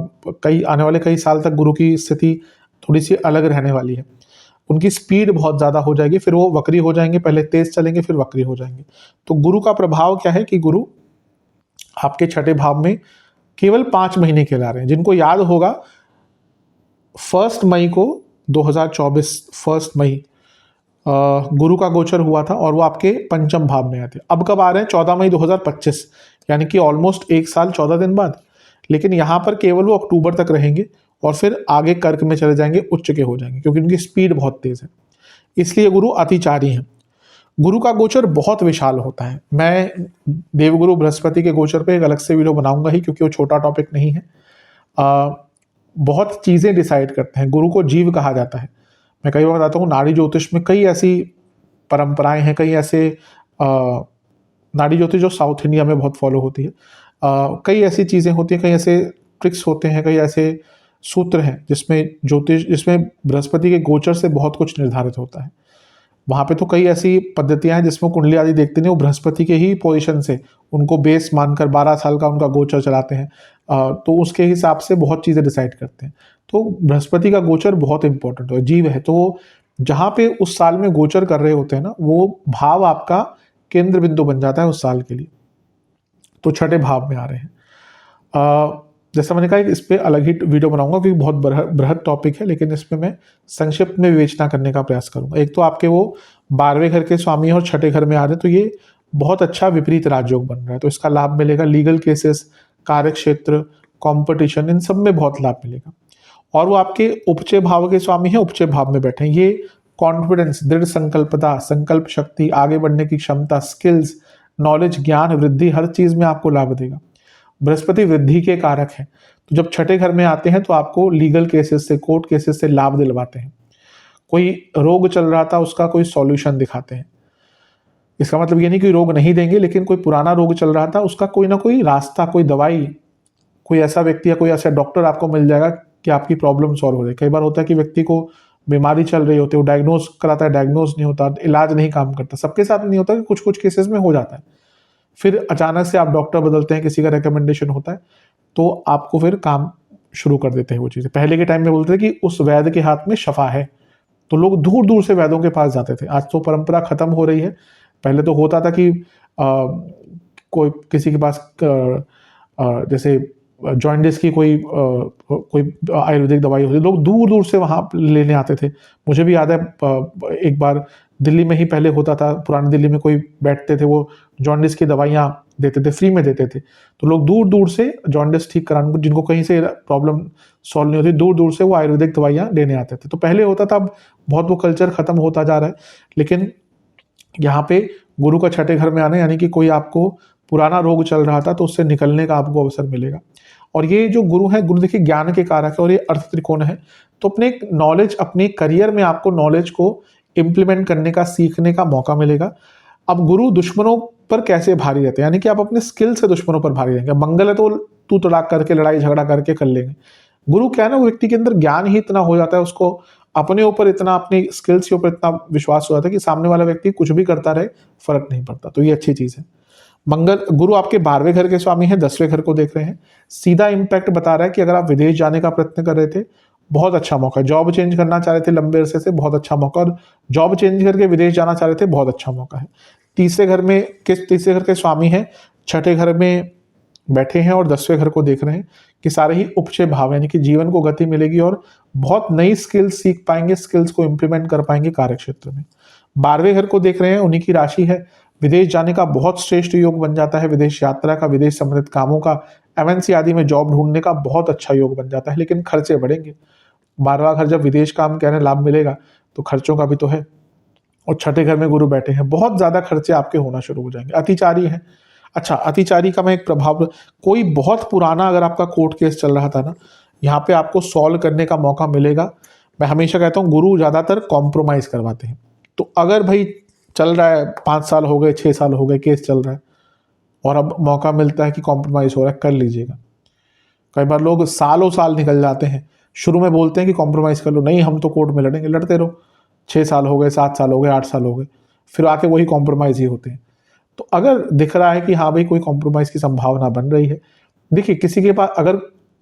आने वाले कई साल तक गुरु की स्थिति थोड़ी सी अलग रहने वाली है। उनकी स्पीड बहुत ज़्यादा हो जाएगी, फिर वो वक्री हो जाएंगे, पहले तेज चलेंगे फिर वक्री हो जाएंगे। तो गुरु का प्रभाव क्या है कि गुरु आपके छठे भाव में केवल 5 महीने के ला रहे हैं। जिनको याद होगा 1 मई को 2024 1 मई गुरु का गोचर हुआ था और वो आपके पंचम भाव में आए थे। अब कब आ रहे हैं? 14 मई 2025, यानी कि ऑलमोस्ट 1 साल 14 दिन बाद। लेकिन यहाँ पर केवल वो अक्टूबर तक रहेंगे और फिर आगे कर्क में चले जाएंगे, उच्च के हो जाएंगे, क्योंकि उनकी स्पीड बहुत तेज है। इसलिए गुरु अतिचारी हैं। गुरु का गोचर बहुत विशाल होता है। मैं देवगुरु बृहस्पति के गोचर पे एक अलग से वीडियो बनाऊंगा ही, क्योंकि वो छोटा टॉपिक नहीं है। बहुत चीज़ें डिसाइड करते हैं। गुरु को जीव कहा जाता है। मैं कई बार बताता हूँ, नाड़ी ज्योतिष में कई ऐसी परंपराएं हैं, कई ऐसे नाड़ी ज्योतिष जो साउथ इंडिया में बहुत फॉलो होती है, कई ऐसी चीज़ें होती हैं, कई ऐसे ट्रिक्स होते हैं, कई ऐसे सूत्र हैं जिसमें बृहस्पति के गोचर से बहुत कुछ निर्धारित होता है। वहाँ पे तो कई ऐसी पद्धतियां हैं जिसमें कुंडली आदि देखते नहीं, वो बृहस्पति के ही पोजीशन से उनको बेस मानकर 12 साल का उनका गोचर चलाते हैं। तो उसके हिसाब से बहुत चीज़ें डिसाइड करते हैं। तो बृहस्पति का गोचर बहुत इंपॉर्टेंट है, जीव है। तो जहाँ पे उस साल में गोचर कर रहे होते हैं ना, वो भाव आपका केंद्र बिंदु बन जाता है उस साल के लिए। तो छठे भाव में आ रहे हैं। जैसा मैंने कहा, इस पर अलग ही वीडियो बनाऊंगा क्योंकि बहुत बृहद टॉपिक है, लेकिन इसमें मैं संक्षिप्त में विवेचना करने का प्रयास करूंगा। एक तो आपके वो 12वें घर के स्वामी और छठे घर में आ रहे हैं, तो ये बहुत अच्छा विपरीत राजयोग बन रहा है, तो इसका लाभ मिलेगा। लीगल केसेस, कार्य क्षेत्र, कॉम्पिटिशन, इन सब में बहुत लाभ मिलेगा। और वो आपके उपचय भाव के स्वामी हैं, उपचय भाव में बैठे हैं। ये कॉन्फिडेंस, दृढ़ संकल्पता, संकल्प शक्ति, आगे बढ़ने की क्षमता, स्किल्स, नॉलेज, ज्ञान वृद्धि, हर चीज में आपको लाभ देगा। बृहस्पति वृद्धि के कारक हैं, तो जब छठे घर में आते हैं तो आपको लीगल केसेस से, कोर्ट केसेस से लाभ दिलवाते हैं। कोई रोग चल रहा था, उसका कोई सॉल्यूशन दिखाते हैं। इसका मतलब ये नहीं कि रोग नहीं देंगे, लेकिन कोई पुराना रोग चल रहा था, उसका कोई ना कोई रास्ता, कोई दवाई, कोई ऐसा व्यक्ति या कोई ऐसा डॉक्टर आपको मिल जाएगा कि आपकी प्रॉब्लम सॉल्व हो जाए। कई बार होता है कि व्यक्ति को बीमारी चल रही होती है, वो डायग्नोज कराता है, डायग्नोज नहीं होता, इलाज नहीं काम करता। सबके साथ नहीं होता, कि कुछ कुछ केसेस में हो जाता है। फिर अचानक से आप डॉक्टर बदलते हैं, किसी का रिकमेंडेशन होता है, तो आपको फिर काम शुरू कर देते हैं वो चीज़ें। पहले के टाइम में बोलते थे कि उस वैद्य के हाथ में शफा है, तो लोग दूर दूर से वैद्यों के पास जाते थे। आज तो परंपरा खत्म हो रही है। पहले तो होता था कि कोई किसी के पास जैसे जॉइंडिस की कोई आयुर्वेदिक दवाई होती, लोग दूर दूर से वहाँ लेने आते थे। मुझे भी याद है, एक बार दिल्ली में ही पहले होता था, पुरानी दिल्ली में कोई बैठते थे, वो जॉन्डिस की दवाइयाँ देते थे, फ्री में देते थे। तो लोग दूर दूर से जॉन्डिस ठीक कराने, जिनको कहीं से प्रॉब्लम सॉल्व नहीं होती, दूर दूर से वो आयुर्वेदिक दवाइयाँ लेने आते थे। तो पहले होता था, अब बहुत वो कल्चर खत्म होता जा रहा है। लेकिन यहाँ पे गुरु का छठे घर में आना, यानी कि कोई आपको पुराना रोग चल रहा था तो उससे निकलने का आपको अवसर मिलेगा। और ये जो गुरु है, गुरु देखिए ज्ञान के कारक है और ये अर्थ त्रिकोण है, तो अपने नॉलेज, अपने करियर में आपको नॉलेज को इम्प्लीमेंट करने का, सीखने का मौका मिलेगा। अब गुरु दुश्मनों पर कैसे भारी रहते हैं, यानी कि आप अपने स्किल से दुश्मनों पर भारी रहेंगे। मंगल है तो तू तड़ाक करके, लड़ाई झगड़ा करके कर लेंगे। गुरु क्या है ना, वो व्यक्ति के अंदर ज्ञान ही इतना हो जाता है, उसको अपने ऊपर इतना, अपनी स्किल्स के ऊपर इतना विश्वास हो जाता है कि सामने वाला व्यक्ति कुछ भी करता रहे, फर्क नहीं पड़ता। तो ये अच्छी चीज है। मंगल गुरु आपके 12वें घर के स्वामी हैं, 10वें घर को देख रहे हैं। सीधा इंपैक्ट बता रहा है कि अगर आप विदेश जाने का प्रयत्न कर रहे थे, बहुत अच्छा मौका है। जॉब चेंज करना चाह रहे थे लंबे अरसे से, बहुत अच्छा मौका, और जॉब चेंज करके विदेश जाना चाह रहे थे, बहुत अच्छा मौका है। तीसरे घर के स्वामी हैं, छठे घर में बैठे हैं और 10वें घर को देख रहे हैं, कि सारे ही उपचय भाव, यानी कि जीवन को गति मिलेगी और बहुत नई स्किल्स सीख पाएंगे, स्किल्स को इंप्लीमेंट कर पाएंगे कार्य क्षेत्र में। 12वें घर को देख रहे हैं, उन्हीं की राशि है। विदेश जाने का बहुत श्रेष्ठ योग बन जाता है, विदेश यात्रा का, विदेश संबंधित कामों का, एमएनसी आदि में जॉब ढूंढने का बहुत अच्छा योग बन जाता है। लेकिन खर्चे बढ़ेंगे। 12वां घर जब विदेश काम कहने लाभ मिलेगा, तो खर्चों का भी तो है। और छठे घर में गुरु बैठे हैं, बहुत ज्यादा खर्चे आपके होना शुरू हो जाएंगे। अतिचारी है। अच्छा, अतिचारी का मैं एक प्रभाव, कोई बहुत पुराना अगर आपका कोर्ट केस चल रहा था ना, यहाँ पे आपको सॉल्व करने का मौका मिलेगा। मैं हमेशा कहता हूँ, गुरु ज्यादातर कॉम्प्रोमाइज करवाते हैं। तो अगर भाई चल रहा है, 5 साल हो गए, 6 साल हो गए, केस चल रहा है, और अब मौका मिलता है कि कॉम्प्रोमाइज हो रहा है, कर लीजिएगा। कई बार लोग सालों साल निकल जाते हैं, शुरू में बोलते हैं कि कॉम्प्रोमाइज कर लो, नहीं हम तो कोर्ट में लड़ेंगे, लड़ते रहो। 6 साल हो गए, 7 साल हो गए, 8 साल हो गए, फिर आके वही कॉम्प्रोमाइज ही होते हैं। तो अगर दिख रहा है कि हाँ भाई कोई कॉम्प्रोमाइज की संभावना बन रही है, देखिए किसी के पास अगर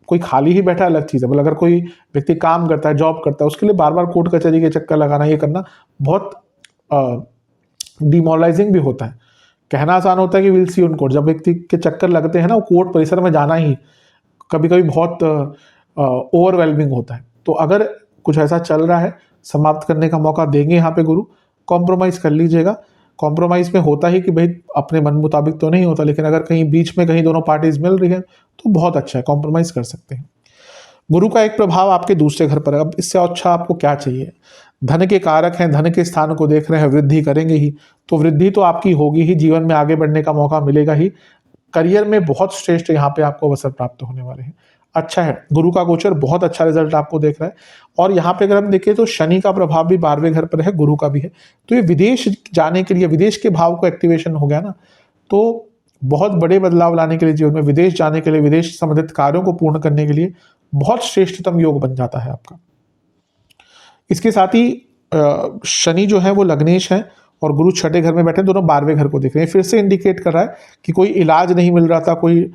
कोई खाली ही बैठा अलग चीज़ है, मतलब अगर कोई व्यक्ति काम करता है, जॉब करता है, उसके लिए बार बार कोर्ट कचहरी के चक्कर लगाना, ये करना बहुत डिमोरलाइजिंग भी होता है। कहना आसान होता है कि विल सी ऑन कोर्ट, जब व्यक्ति के चक्कर लगते हैं ना, वो कोर्ट परिसर में जाना ही कभी कभी बहुत ओवरवेलमिंग होता है। तो अगर कुछ ऐसा चल रहा है, समाप्त करने का मौका देंगे यहाँ पे गुरु। कॉम्प्रोमाइज़ कर लीजिएगा। कॉम्प्रोमाइज़ में होता ही कि भाई अपने मन मुताबिक तो नहीं होता, लेकिन अगर कहीं बीच में कहीं दोनों पार्टीज मिल रही है तो बहुत अच्छा है, कॉम्प्रोमाइज़ कर सकते हैं। गुरु का एक प्रभाव आपके दूसरे घर पर है। अब इससे अच्छा आपको क्या चाहिए? धन के कारक हैं, धन के स्थान को देख रहे हैं, वृद्धि करेंगे ही, तो वृद्धि तो आपकी होगी ही, जीवन में आगे बढ़ने का मौका मिलेगा ही। करियर में बहुत श्रेष्ठ यहाँ पे आपको अवसर प्राप्त होने वाले हैं। अच्छा है, गुरु का गोचर बहुत अच्छा रिजल्ट आपको देख रहा है। और यहाँ पे अगर हम देखें तो शनि का प्रभाव भी 12वें घर पर है, गुरु का भी है। तो ये विदेश जाने के लिए, विदेश के भाव को एक्टिवेशन हो गया ना, तो बहुत बड़े बदलाव लाने के लिए जीवन में, विदेश जाने के लिए, विदेश संबंधित कार्यों को पूर्ण करने के लिए बहुत श्रेष्ठतम योग बन जाता है आपका। इसके साथ ही शनि जो है वो लग्नेश है और गुरु छठे घर में बैठे, दोनों 12वें घर को देख रहे हैं। फिर से इंडिकेट कर रहा है कि कोई इलाज नहीं मिल रहा था, कोई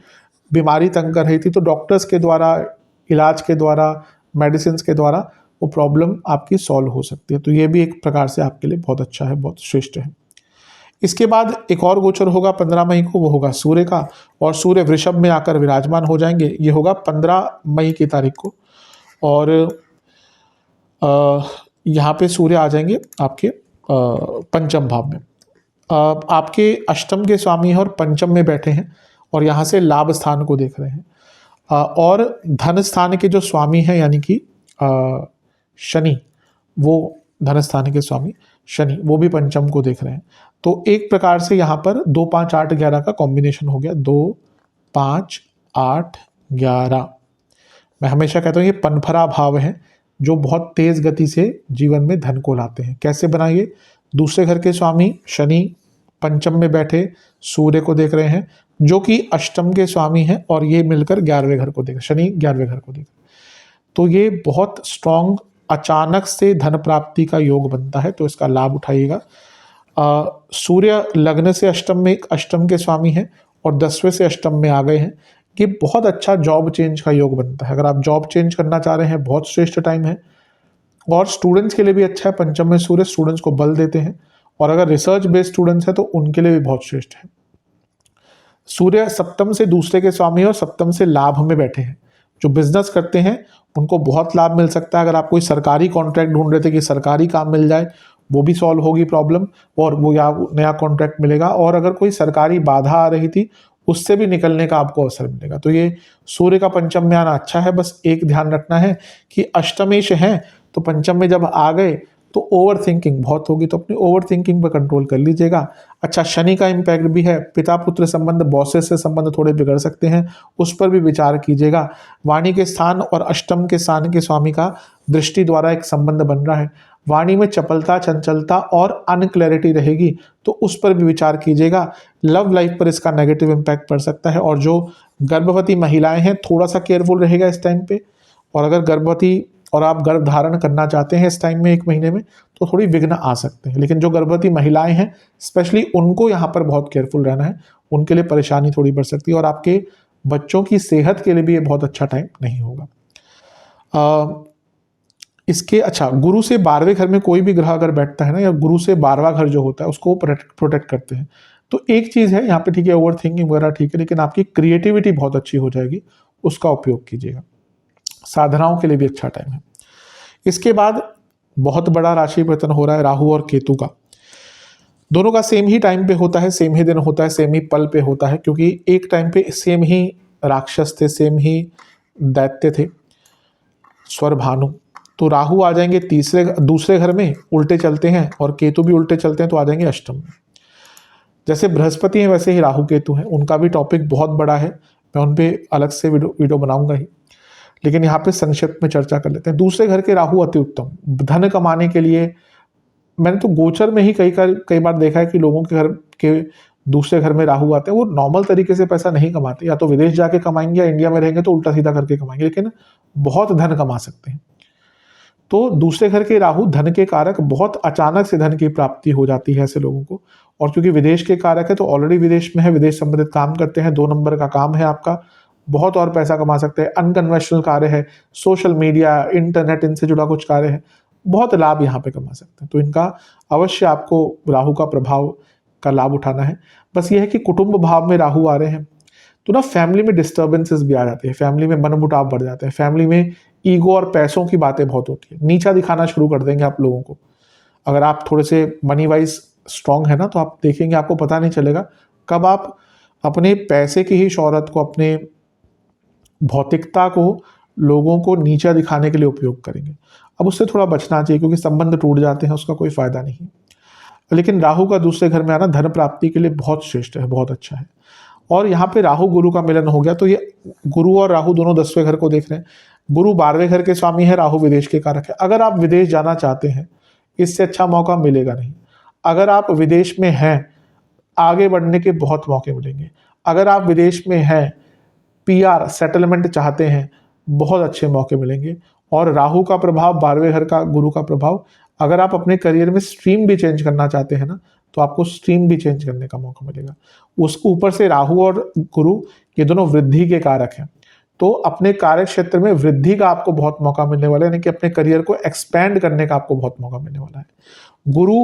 बीमारी तंग कर रही थी, तो डॉक्टर्स के द्वारा, इलाज के द्वारा, मेडिसिन के द्वारा वो प्रॉब्लम आपकी सॉल्व हो सकती है। तो ये भी एक प्रकार से आपके लिए बहुत अच्छा है, बहुत श्रेष्ठ है। इसके बाद एक और गोचर होगा 15 मई को, वो होगा सूर्य का, और सूर्य वृषभ में आकर विराजमान हो जाएंगे। ये होगा 15 मई की तारीख को। और यहाँ पे सूर्य आ जाएंगे आपके पंचम भाव में। आपके अष्टम के स्वामी हैं और पंचम में बैठे हैं, और यहाँ से लाभ स्थान को देख रहे हैं। और धन स्थान के जो स्वामी हैं यानी कि शनि, वो धन स्थान के स्वामी शनि, वो भी पंचम को देख रहे हैं। तो एक प्रकार से यहाँ पर 2, 5, 8, 11 का कॉम्बिनेशन हो गया। 2, 5, 8, 11। मैं हमेशा कहता हूँ ये पनफरा भाव है जो बहुत तेज गति से जीवन में धन को लाते हैं। कैसे बनाइए? दूसरे घर के स्वामी शनि पंचम में बैठे सूर्य को देख रहे हैं, जो कि अष्टम के स्वामी हैं, और ये मिलकर 11वें घर को देख, शनि 11वें घर को देख। तो ये बहुत स्ट्रॉन्ग, अचानक से धन प्राप्ति का योग बनता है, तो इसका लाभ उठाइएगा। सूर्य लग्न से अष्टम में, अष्टम के स्वामी हैं और 10वें से अष्टम में आ गए हैं। ये बहुत अच्छा जॉब चेंज का योग बनता है। अगर आप जॉब चेंज करना चाह रहे हैं, बहुत श्रेष्ठ टाइम है। और स्टूडेंट्स के लिए भी अच्छा है, पंचम में सूर्य स्टूडेंट्स को बल देते हैं, और अगर रिसर्च बेस्ड स्टूडेंट्स हैं तो उनके लिए भी बहुत श्रेष्ठ है। सूर्य सप्तम से दूसरे के स्वामी और सप्तम से लाभ में बैठे हैं। जो बिजनेस करते हैं उनको बहुत लाभ मिल सकता है। अगर आप कोई सरकारी कॉन्ट्रैक्ट ढूंढ रहे थे कि सरकारी काम मिल जाए, वो भी सॉल्व होगी प्रॉब्लम, और वो या नया कॉन्ट्रैक्ट मिलेगा। और अगर कोई सरकारी बाधा आ रही थी, उससे भी निकलने का आपको अवसर मिलेगा। तो ये सूर्य का पंचम में आना अच्छा है। बस एक ध्यान रखना है कि अष्टमेश है, तो पंचम में जब आ गए तो ओवर थिंकिंग बहुत होगी, तो अपनी ओवर थिंकिंग पर कंट्रोल कर लीजिएगा। अच्छा, शनि का इम्पैक्ट भी है, पिता पुत्र संबंध, बॉसेस से संबंध थोड़े बिगड़ सकते हैं, उस पर भी विचार कीजिएगा। वाणी के स्थान और अष्टम के स्थान के स्वामी का दृष्टि द्वारा एक संबंध बन रहा है। वाणी में चपलता, चंचलता और अनक्लैरिटी रहेगी, तो उस पर भी विचार कीजिएगा। लव लाइफ पर इसका नेगेटिव इम्पैक्ट पड़ सकता है। और जो गर्भवती महिलाएं हैं, थोड़ा सा केयरफुल रहेगा इस टाइम पे। और अगर गर्भवती और आप गर्भ धारण करना चाहते हैं इस टाइम में, 1 महीने में, तो थोड़ी विघ्न आ सकते हैं। लेकिन जो गर्भवती महिलाएं हैं स्पेशली, उनको यहाँ पर बहुत केयरफुल रहना है, उनके लिए परेशानी थोड़ी बढ़ सकती है। और आपके बच्चों की सेहत के लिए भी ये बहुत अच्छा टाइम नहीं होगा। इसके अच्छा, गुरु से 12वें घर में कोई भी ग्रह अगर बैठता है ना, या गुरु से 12वां घर जो होता है उसको प्रोटेक्ट करते हैं। तो एक चीज़ है यहाँ पे, ठीक है, ओवर थिंकिंग वगैरह ठीक है, लेकिन आपकी क्रिएटिविटी बहुत अच्छी हो जाएगी, उसका उपयोग कीजिएगा। साधनाओं के लिए भी अच्छा टाइम है। इसके बाद बहुत बड़ा राशि परिवर्तन हो रहा है राहु और केतु का। दोनों का सेम ही टाइम पे होता है, सेम ही दिन होता है, सेम ही पल पे होता है, क्योंकि एक टाइम पे सेम ही राक्षस थे, सेम ही दैत्य थे, स्वर भानु। तो राहु आ जाएंगे दूसरे घर में, उल्टे चलते हैं, और केतु भी उल्टे चलते हैं, तो आ जाएंगे अष्टम में। जैसे बृहस्पति हैं वैसे ही राहु केतु हैं, उनका भी टॉपिक बहुत बड़ा है, मैं उन पर अलग से वीडियो बनाऊंगा ही, लेकिन यहाँ पे संक्षिप्त में चर्चा कर लेते हैं। दूसरे घर के राहु अति उत्तम, धन कमाने के लिए। मैंने तो गोचर में ही कई बार देखा है कि लोगों के घर के दूसरे घर में राहु आते हैं, वो नॉर्मल तरीके से पैसा नहीं कमाते, या तो विदेश जाके कमाएंगे या इंडिया में रहेंगे तो उल्टा सीधा करके कमाएंगे, लेकिन बहुत धन कमा सकते हैं। तो दूसरे घर के राहु धन के कारक, बहुत अचानक से धन की प्राप्ति हो जाती है ऐसे लोगों को। और क्योंकि विदेश के कारक है, तो ऑलरेडी विदेश में है, विदेश संबंधित काम करते हैं, 2 नंबर का काम है आपका, बहुत और पैसा कमा सकते हैं। अनकन्वेंशनल कार्य है, सोशल मीडिया, इंटरनेट, इनसे जुड़ा कुछ कार्य है, बहुत लाभ यहाँ पे कमा सकते हैं। तो इनका अवश्य आपको राहु का प्रभाव का लाभ उठाना है। बस ये है कि कुटुंब भाव में राहु आ रहे हैं तो ना फैमिली में डिस्टर्बेंसेस भी आ जाते हैं, फैमिली में मनमुटाव बढ़ जाते हैं, फैमिली में ईगो और पैसों की बातें बहुत होती है, नीचा दिखाना शुरू कर देंगे आप लोगों को। अगर आप थोड़े से मनी वाइज स्ट्रांग है ना तो आप देखेंगे आपको पता नहीं चलेगा कब आप अपने पैसे की ही शौहरत को, अपने भौतिकता को लोगों को नीचा दिखाने के लिए उपयोग करेंगे। अब उससे थोड़ा बचना चाहिए क्योंकि संबंध टूट जाते हैं, उसका कोई फायदा नहीं। लेकिन राहु का दूसरे घर में आना धन प्राप्ति के लिए बहुत श्रेष्ठ है, बहुत अच्छा है। और यहाँ पे राहु गुरु का मिलन हो गया तो ये गुरु और राहु दोनों 10वें घर को देख रहे हैं। गुरु 12वें घर के स्वामी है, राहु विदेश के कारक है। अगर आप विदेश जाना चाहते हैं इससे अच्छा मौका मिलेगा नहीं। अगर आप विदेश में हैं आगे बढ़ने के बहुत मौके मिलेंगे। अगर आप विदेश में हैं पीआर सेटलमेंट चाहते हैं बहुत अच्छे मौके मिलेंगे। और राहु का प्रभाव 12वें घर का, गुरु का प्रभाव, अगर आप अपने करियर में स्ट्रीम भी चेंज करना चाहते हैं ना तो आपको स्ट्रीम भी चेंज करने का मौका मिलेगा। उसके ऊपर से राहु और गुरु ये दोनों वृद्धि के कारक हैं तो अपने कार्य क्षेत्र में वृद्धि का आपको बहुत मौका मिलने वाला है, यानी कि अपने करियर को एक्सपैंड करने का आपको बहुत मौका मिलने वाला है। गुरु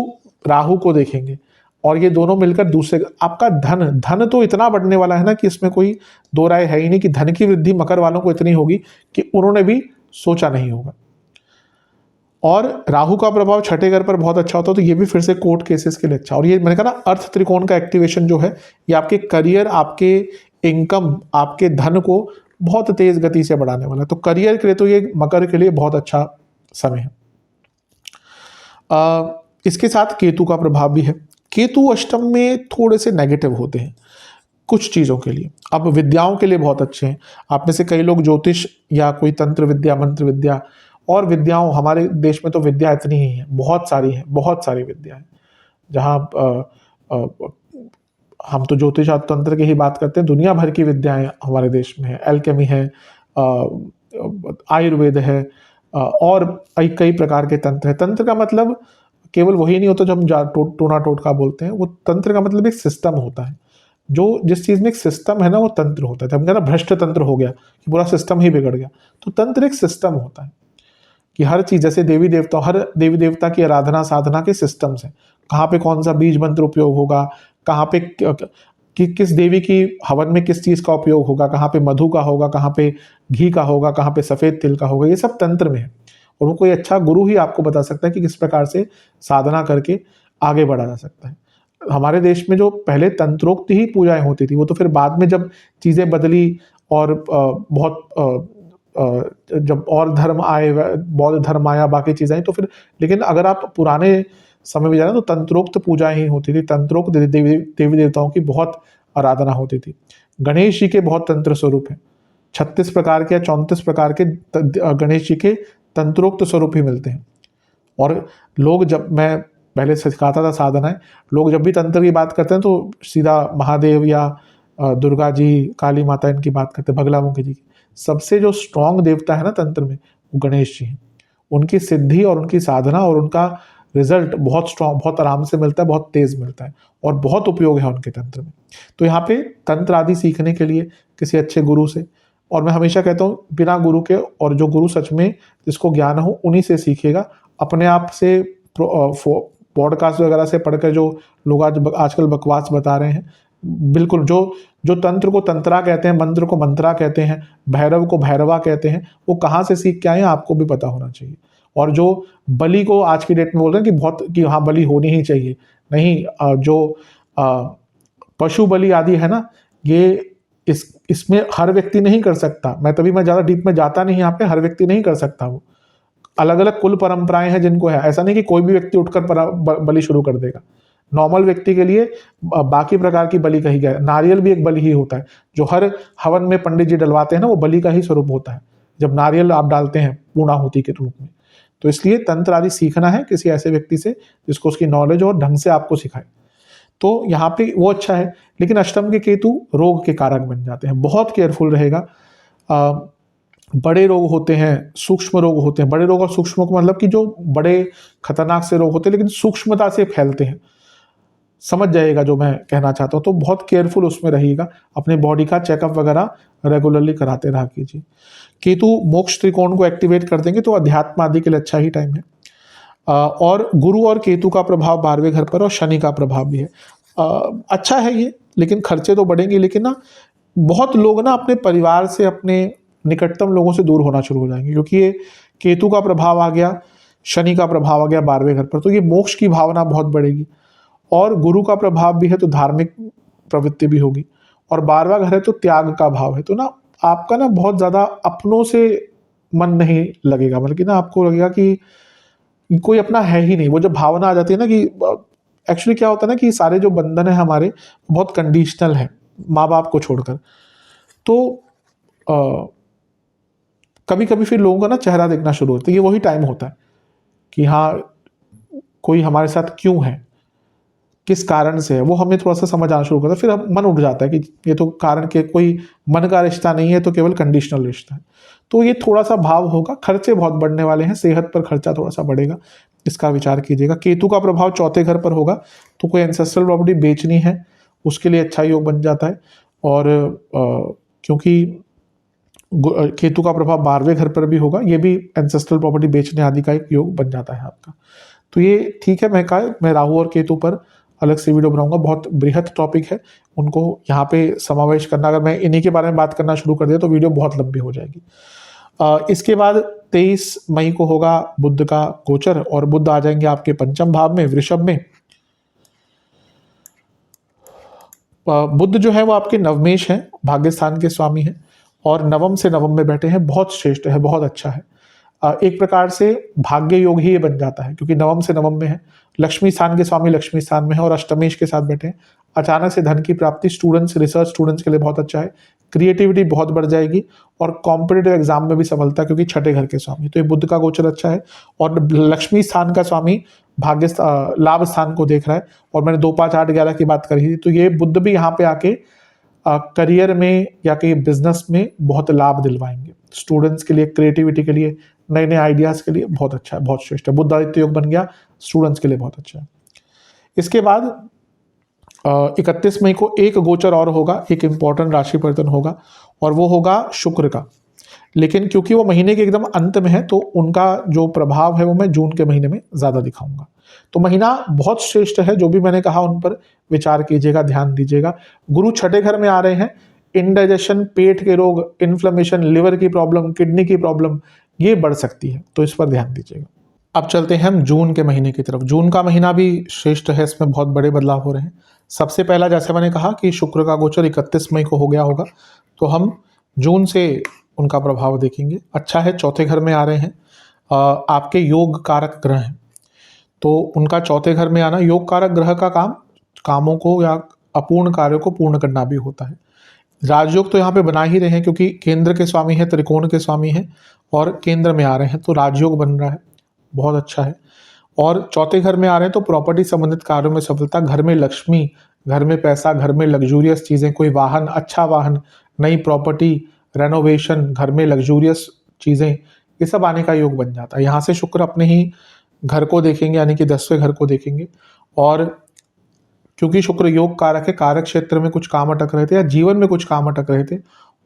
राहु को देखेंगे और ये दोनों मिलकर दूसरे, आपका धन तो इतना बढ़ने वाला है ना कि इसमें कोई दो राय है ही नहीं कि धन की वृद्धि मकर वालों को इतनी होगी कि उन्होंने भी सोचा नहीं होगा। और राहु का प्रभाव छठे घर पर बहुत अच्छा होता है तो ये भी फिर से कोर्ट केसेस के लिए अच्छा। और ये मैंने कहा ना अर्थ त्रिकोण का एक्टिवेशन जो है ये आपके करियर, आपके इनकम, आपके धन को बहुत तेज गति से बढ़ाने वाला है। तो करियर के लिए तो ये मकर के लिए बहुत अच्छा समय है। इसके साथ केतु का प्रभाव भी है। केतु अष्टम में थोड़े से नेगेटिव होते हैं कुछ चीज़ों के लिए। अब विद्याओं के लिए बहुत अच्छे हैं। आप में से कई लोग ज्योतिष या कोई तंत्र विद्या, मंत्र विद्या और विद्याओं, हमारे देश में तो विद्या इतनी ही है, बहुत सारी है, बहुत सारी विद्या है। जहाँ हम तो ज्योतिष और तंत्र की ही बात करते हैं, दुनिया भर की विद्याएं हमारे देश में है। एल्केमी है, आयुर्वेद है और कई प्रकार के तंत्र है। तंत्र का मतलब केवल वही नहीं होता जो हम टोना टोटका बोलते हैं। वो तंत्र का मतलब एक सिस्टम होता है। जो जिस चीज़ में एक सिस्टम है ना वो तंत्र होता है। हम कहते हैं भ्रष्ट तंत्र हो गया कि पूरा सिस्टम ही बिगड़ गया, तो तंत्र एक सिस्टम होता है कि हर चीज़, जैसे देवी देवता, हर देवी देवता की आराधना साधना के सिस्टम्स हैं। कहाँ पे कौन सा बीज मंत्र उपयोग होगा, कहाँ पे किस देवी की हवन में किस चीज़ का उपयोग होगा, कहाँ पे मधु का होगा, कहाँ पे घी का होगा, कहाँ पे सफ़ेद तिल का होगा, ये सब तंत्र में है। और वो कोई अच्छा गुरु ही आपको बता सकता है कि किस प्रकार से साधना करके आगे बढ़ा जा सकता है। हमारे देश में जो पहले तंत्रोक्त ही पूजाएं होती थी वो तो फिर बाद में जब चीज़ें बदली और जब और धर्म आए, बौद्ध धर्म आया, बाकी चीज़ें आई तो फिर, लेकिन अगर आप पुराने समय में जाना तो तंत्रोक्त पूजा ही होती थी। तंत्रोक्त देवी देवताओं की बहुत आराधना होती थी। गणेश जी के बहुत तंत्र स्वरूप हैं। 36 प्रकार के या 34 प्रकार के गणेश जी के तंत्रोक्त स्वरूप ही मिलते हैं। और लोग, जब मैं पहले सिखाता था साधनाएं, लोग जब भी तंत्र की बात करते हैं तो सीधा महादेव या दुर्गा जी, काली माता इनकी बात करते हैं, बगलामुखी जी की। सबसे जो स्ट्रॉन्ग देवता है ना तंत्र में वो गणेश जी हैं। उनकी सिद्धि और उनकी साधना और उनका रिजल्ट बहुत स्ट्रॉन्ग, बहुत आराम से मिलता है, बहुत तेज मिलता है और बहुत उपयोग है उनके तंत्र में। तो यहाँ पे तंत्र आदि सीखने के लिए किसी अच्छे गुरु से, और मैं हमेशा कहता हूँ बिना गुरु के, और जो गुरु सच में जिसको ज्ञान हो उन्हीं से सीखिएगा। अपने आप से पॉडकास्ट वगैरह से पढ़कर जो लोग आजकल बकवास बता रहे हैं, बिल्कुल जो तंत्र को तंत्रा कहते हैं, मंत्र को मंत्रा कहते हैं, भैरव को भैरवा कहते हैं, वो कहाँ से सीख के आए हैं आपको भी पता होना चाहिए। और जो बलि को आज की डेट में बोल रहे हैं कि बहुत कि हाँ बलि होनी ही चाहिए, नहीं, जो पशु बलि आदि है ना, ये इसमें हर व्यक्ति नहीं कर सकता। मैं ज़्यादा डीप में जाता नहीं यहाँ पे, हर व्यक्ति नहीं कर सकता। वो अलग अलग कुल परंपराएं हैं जिनको है, ऐसा नहीं कि कोई भी व्यक्ति उठकर बलि शुरू कर देगा। नॉर्मल व्यक्ति के लिए बाकी प्रकार की बलि कही गया है। नारियल भी एक बलि ही होता है, जो हर हवन में पंडित जी डलवाते हैं ना, वो बलि का ही स्वरूप होता है जब नारियल आप डालते हैं पूर्णाहुति के रूप में। तो इसलिए तंत्र आदि सीखना है किसी ऐसे व्यक्ति से जिसको उसकी नॉलेज और ढंग से आपको सिखाए, तो यहाँ पे वो अच्छा है। लेकिन अष्टम के केतु रोग के कारक बन जाते हैं, बहुत केयरफुल रहेगा। बड़े रोग होते हैं, सूक्ष्म रोग होते हैं। बड़े रोग और सूक्ष्म को मतलब कि जो बड़े खतरनाक से रोग होते हैं लेकिन सूक्ष्मता से फैलते हैं, समझ जाइएगा जो मैं कहना चाहता हूँ। तो बहुत केयरफुल उसमें रहिएगा, अपने बॉडी का चेकअप वगैरह रेगुलरली कराते रहा कीजिए। केतु मोक्ष त्रिकोण को एक्टिवेट कर देंगे तो अध्यात्म आदि के लिए अच्छा ही टाइम है। और गुरु और केतु का प्रभाव 12वें घर पर और शनि का प्रभाव भी है। अच्छा है ये, लेकिन खर्चे तो बढ़ेंगे, लेकिन ना बहुत लोग ना अपने परिवार से, अपने निकटतम लोगों से दूर होना शुरू हो जाएंगे, क्योंकि ये केतु का प्रभाव आ गया, शनि का प्रभाव आ गया 12वें घर पर, तो ये मोक्ष की भावना बहुत बढ़ेगी। और गुरु का प्रभाव भी है तो धार्मिक प्रवृत्ति भी होगी, और 12वां घर है तो त्याग का भाव है, तो ना आपका ना बहुत ज़्यादा अपनों से मन नहीं लगेगा, बल्कि ना आपको लगेगा कि कोई अपना है ही नहीं। वो जब भावना आ जाती है ना कि एक्चुअली क्या होता है ना कि सारे जो बंधन है हमारे बहुत कंडीशनल है, माँ बाप को छोड़कर, तो कभी कभी फिर लोगों का ना चेहरा देखना शुरू होता है। ये वही टाइम होता है कि हाँ, कोई हमारे साथ क्यों है, किस कारण से है, वो हमें थोड़ा सा समझ आना शुरू करता है। फिर अब मन उठ जाता है कि ये तो कारण के कोई मन का रिश्ता नहीं है, तो केवल कंडीशनल रिश्ता है। तो ये थोड़ा सा भाव होगा, खर्चे बहुत बढ़ने वाले हैं, सेहत पर खर्चा थोड़ा सा बढ़ेगा, इसका विचार कीजिएगा। केतु का प्रभाव चौथे घर पर होगा, तो कोई एंसेस्ट्रल प्रॉपर्टी बेचनी है उसके लिए अच्छा योग बन जाता है। और क्योंकि केतु का प्रभाव 12वें घर पर भी होगा, ये भी एंसेस्ट्रल प्रॉपर्टी बेचने आदि का एक योग बन जाता है आपका। तो ये ठीक है। मैं राहु और केतु पर अलग से वीडियो बनाऊंगा, बहुत बृहद टॉपिक है, उनको यहाँ पे समावेश करना, अगर मैं इन्हीं के बारे में बात करना शुरू कर दिया तो वीडियो बहुत लंबी हो जाएगी। इसके बाद 23 मई को होगा बुध का गोचर, और बुध आ जाएंगे आपके पंचम भाव में, वृषभ में। बुध जो है वो आपके नवमेश हैं, भाग्य स्थान के स्वामी हैं, और नवम से नवम में बैठे हैं, बहुत श्रेष्ठ है, बहुत अच्छा है। एक प्रकार से भाग्य योग ही ये बन जाता है, क्योंकि नवम से नवम में है, लक्ष्मी स्थान के स्वामी लक्ष्मी स्थान में है, और अष्टमेश के साथ बैठे हैं। अचानक से धन की प्राप्ति, स्टूडेंट्स, रिसर्च स्टूडेंट्स के लिए बहुत अच्छा है। क्रिएटिविटी बहुत बढ़ जाएगी, और कॉम्पिटेटिव एग्जाम में भी सफलता, क्योंकि छठे घर के स्वामी, तो ये बुध का गोचर अच्छा है। और लक्ष्मी स्थान का स्वामी भाग्य लाभ स्थान को देख रहा है, और मैंने 2, 5, 8, 11 की बात करी थी, तो ये बुध भी यहाँ पे आके करियर में या कहीं बिजनेस में बहुत लाभ दिलवाएंगे। स्टूडेंट्स के लिए, क्रिएटिविटी के लिए, नए नए आइडियाज के लिए बहुत अच्छा है, बहुत श्रेष्ठ है। बुध आदित्य योग बन गया, स्टूडेंट्स के लिए बहुत अच्छा है। इसके बाद 31 मई को एक गोचर और होगा, एक इंपॉर्टेंट राशि परिवर्तन होगा, और वो होगा शुक्र का। लेकिन क्योंकि वो महीने के एकदम अंत में है, तो उनका जो प्रभाव है वो मैं जून के महीने में ज़्यादा दिखाऊंगा। तो महीना बहुत श्रेष्ठ है, जो भी मैंने कहा उन पर विचार कीजिएगा, ध्यान दीजिएगा। गुरु छठे घर में आ रहे हैं, इंडाइजेशन, पेट के रोग, इन्फ्लेमेशन, लिवर की प्रॉब्लम, किडनी की प्रॉब्लम, ये बढ़ सकती है, तो इस पर ध्यान दीजिएगा। अब चलते हैं हम जून के महीने की तरफ। जून का महीना भी श्रेष्ठ है, इसमें बहुत बड़े बदलाव हो रहे हैं। सबसे पहला, जैसे मैंने कहा कि शुक्र का गोचर 31 मई को हो गया होगा, तो हम जून से उनका प्रभाव देखेंगे। अच्छा है, चौथे घर में आ रहे हैं, आपके योग कारक ग्रह हैं, तो उनका चौथे घर में आना, योग कारक ग्रह का कामों को या अपूर्ण कार्यों को पूर्ण करना भी होता है। राजयोग तो यहाँ पे बना ही रहे हैं, क्योंकि केंद्र के स्वामी है, त्रिकोण के स्वामी हैं, और केंद्र में आ रहे हैं, तो राजयोग बन रहा है, बहुत अच्छा है। और चौथे घर में आ रहे हैं तो प्रॉपर्टी संबंधित कार्यों में सफलता, घर में लक्ष्मी, घर में पैसा, घर में लग्जूरियस चीज़ें, कोई वाहन, अच्छा वाहन, नई प्रॉपर्टी, रेनोवेशन, घर में लग्जूरियस चीज़ें, ये सब आने का योग बन जाता है। यहाँ से शुक्र अपने ही घर को देखेंगे, यानी कि 10वें घर को देखेंगे, और क्योंकि शुक्र योग कारक है, कारक क्षेत्र में कुछ काम अटक रहे थे या जीवन में कुछ काम अटक रहे थे,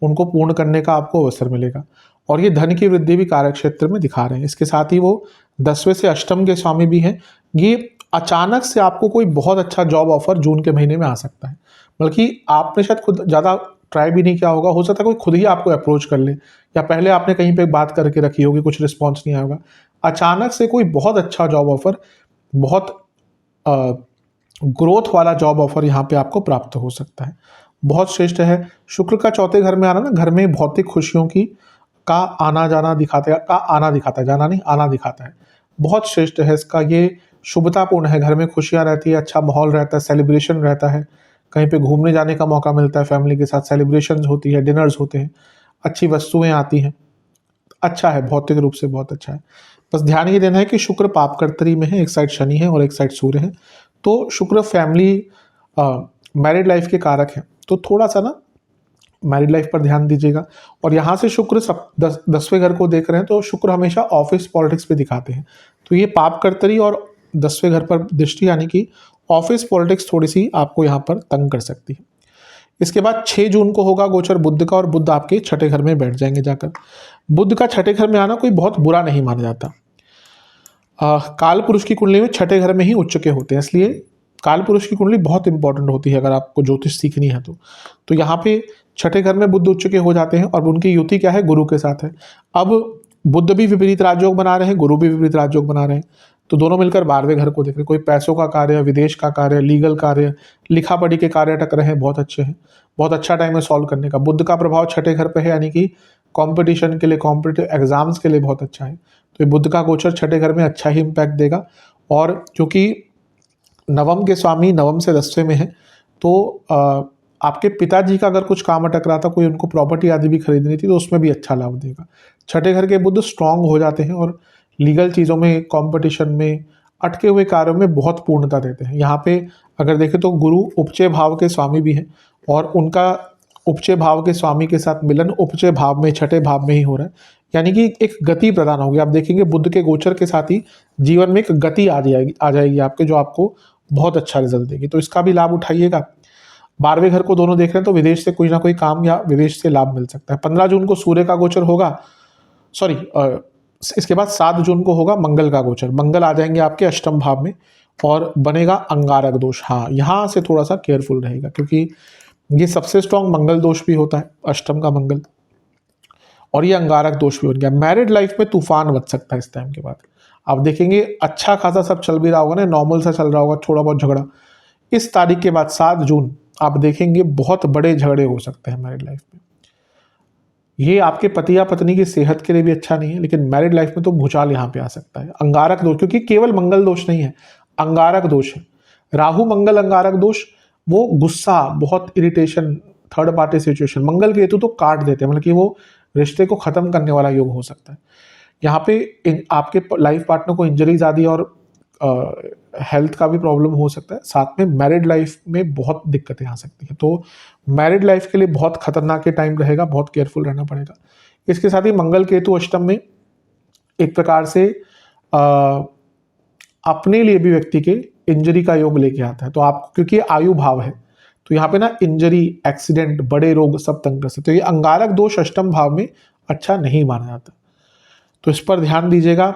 उनको पूर्ण करने का आपको अवसर मिलेगा। और ये धन की वृद्धि भी कारक क्षेत्र में दिखा रहे हैं। इसके साथ ही वो 10वें से अष्टम के स्वामी भी हैं। ये अचानक से आपको कोई बहुत अच्छा जॉब ऑफर जून के महीने में आ सकता है, बल्कि आपने शायद खुद ज़्यादा ट्राई भी नहीं किया होगा, हो सकता है कोई खुद ही आपको अप्रोच कर ले, या पहले आपने कहीं पे बात करके रखी होगी, कुछ रिस्पॉन्स नहीं आया होगा, अचानक से कोई बहुत अच्छा जॉब ऑफर, बहुत ग्रोथ वाला जॉब ऑफर यहाँ पे आपको प्राप्त हो सकता है, बहुत श्रेष्ठ है। शुक्र का चौथे घर में आना ना, घर में भौतिक खुशियों की का आना जाना दिखाता है, आना दिखाता है, जाना नहीं, आना दिखाता है, बहुत श्रेष्ठ है इसका। ये शुभतापूर्ण है, घर में खुशियाँ रहती है, अच्छा माहौल रहता है, सेलिब्रेशन रहता है, कहीं पे घूमने जाने का मौका मिलता है, फैमिली के साथ सेलिब्रेशंस होती है, डिनर्स होते हैं, अच्छी वस्तुएं आती हैं, अच्छा है, भौतिक रूप से बहुत अच्छा है। बस ध्यान ये देना है कि शुक्र पापकर्तरी में है, एक साइड शनि है और एक साइड सूर्य है, तो शुक्र फैमिली, मैरिड लाइफ के कारक है, तो थोड़ा सा ना मैरिड लाइफ पर ध्यान दीजिएगा। और यहाँ से शुक्र 10वें घर को देख रहे हैं, तो शुक्र हमेशा ऑफिस पॉलिटिक्स पे दिखाते हैं, तो ये पापकर्तरी और 10वें घर पर दृष्टि, यानी कि ऑफिस पॉलिटिक्स थोड़ी सी आपको यहाँ पर तंग कर सकती है। इसके बाद 6 जून को होगा गोचर बुध का, और बुध आपके छठे घर में बैठ जाएंगे जाकर। बुध का छठे घर में आना कोई बहुत बुरा नहीं माना जाता। काल पुरुष की कुंडली में छठे घर में ही उच्च के होते हैं, इसलिए काल पुरुष की कुंडली बहुत इंपॉर्टेंट होती है अगर आपको ज्योतिष सीखनी है तो यहाँ पे छठे घर में बुध उच्च के हो जाते हैं और उनकी युति क्या है, गुरु के साथ है। अब बुध भी विपरीत राजयोग बना रहे हैं, गुरु भी विपरीत राजयोग बना रहे हैं, तो दोनों मिलकर 12वें घर को देख रहे हैं। कोई पैसों का कार्य, विदेश का कार्य, लीगल कार्य, लिखा पढ़ी के कार्य अटक रहे हैं, बहुत अच्छे हैं, बहुत अच्छा टाइम है सॉल्व करने का। बुध का प्रभाव छठे घर पे है, यानी कि कंपटीशन के लिए, कॉम्पिटिटिव एग्जाम्स के लिए बहुत अच्छा है। तो ये बुध का गोचर छठे घर में अच्छा ही इम्पैक्ट देगा। और क्योंकि नवम के स्वामी नवम से 10वें में है, तो आपके पिताजी का अगर कुछ काम अटक रहा था, कोई उनको प्रॉपर्टी आदि भी खरीदनी थी, तो उसमें भी अच्छा लाभ देगा। छठे घर के बुध स्ट्रांग हो जाते हैं और लीगल चीज़ों में, कंपटीशन में, अटके हुए कार्यों में बहुत पूर्णता देते हैं। यहाँ पे अगर देखें तो गुरु उपचय भाव के स्वामी भी हैं और उनका उपचय भाव के स्वामी के साथ मिलन उपचय भाव में, छठे भाव में ही हो रहा है, यानी कि एक गति प्रदान होगी। आप देखेंगे बुध के गोचर के साथ ही जीवन में एक गति आ जाएगी आपके, जो आपको बहुत अच्छा रिजल्ट देगी। तो इसका भी लाभ उठाइएगा। 12वें घर को दोनों देख रहे हैं, तो विदेश से कोई ना कोई काम या विदेश से लाभ मिल सकता है। 15 जून को सूर्य का गोचर होगा, सॉरी इसके बाद 7 जून को होगा मंगल का गोचर। मंगल आ जाएंगे आपके अष्टम भाव में और बनेगा अंगारक दोष। हाँ, यहाँ से थोड़ा सा केयरफुल रहेगा, क्योंकि ये सबसे स्ट्रॉन्ग मंगल दोष भी होता है, अष्टम का मंगल, और ये अंगारक दोष भी बन गया। मैरिड लाइफ में तूफान बच सकता है इस टाइम के बाद। आप देखेंगे अच्छा खासा सब चल भी रहा होगा ना, नॉर्मल सा चल रहा होगा, थोड़ा बहुत झगड़ा, इस तारीख के बाद 7 जून आप देखेंगे बहुत बड़े झगड़े हो सकते हैं मैरिड लाइफ में। ये आपके पति या पत्नी की सेहत के लिए भी अच्छा नहीं है, लेकिन मैरिड लाइफ में तो भूचाल यहाँ पे आ सकता है। अंगारक दोष, क्योंकि केवल मंगल दोष नहीं है, अंगारक दोष है। राहु मंगल अंगारक दोष, वो गुस्सा, बहुत इरिटेशन, थर्ड पार्टी सिचुएशन। मंगल केतु तो काट देते हैं, मतलब कि वो रिश्ते को खत्म करने वाला योग हो सकता है। यहाँ पे आपके लाइफ पार्टनर को इंजरीज आदि और हेल्थ का भी प्रॉब्लम हो सकता है। साथ में मैरिड लाइफ में बहुत दिक्कतें आ सकती हैं, तो मैरिड लाइफ के लिए बहुत खतरनाक टाइम रहेगा, बहुत केयरफुल रहना पड़ेगा। इसके साथ ही मंगल केतु अष्टम में एक प्रकार से अपने लिए भी व्यक्ति के इंजरी का योग लेके आता है। तो आप, क्योंकि आयु भाव है, तो यहाँ पे ना इंजरी, एक्सीडेंट, बड़े रोग सब तंग कर सकते। तो ये अंगारक दोष अष्टम भाव में अच्छा नहीं माना जाता, तो इस पर ध्यान दीजिएगा।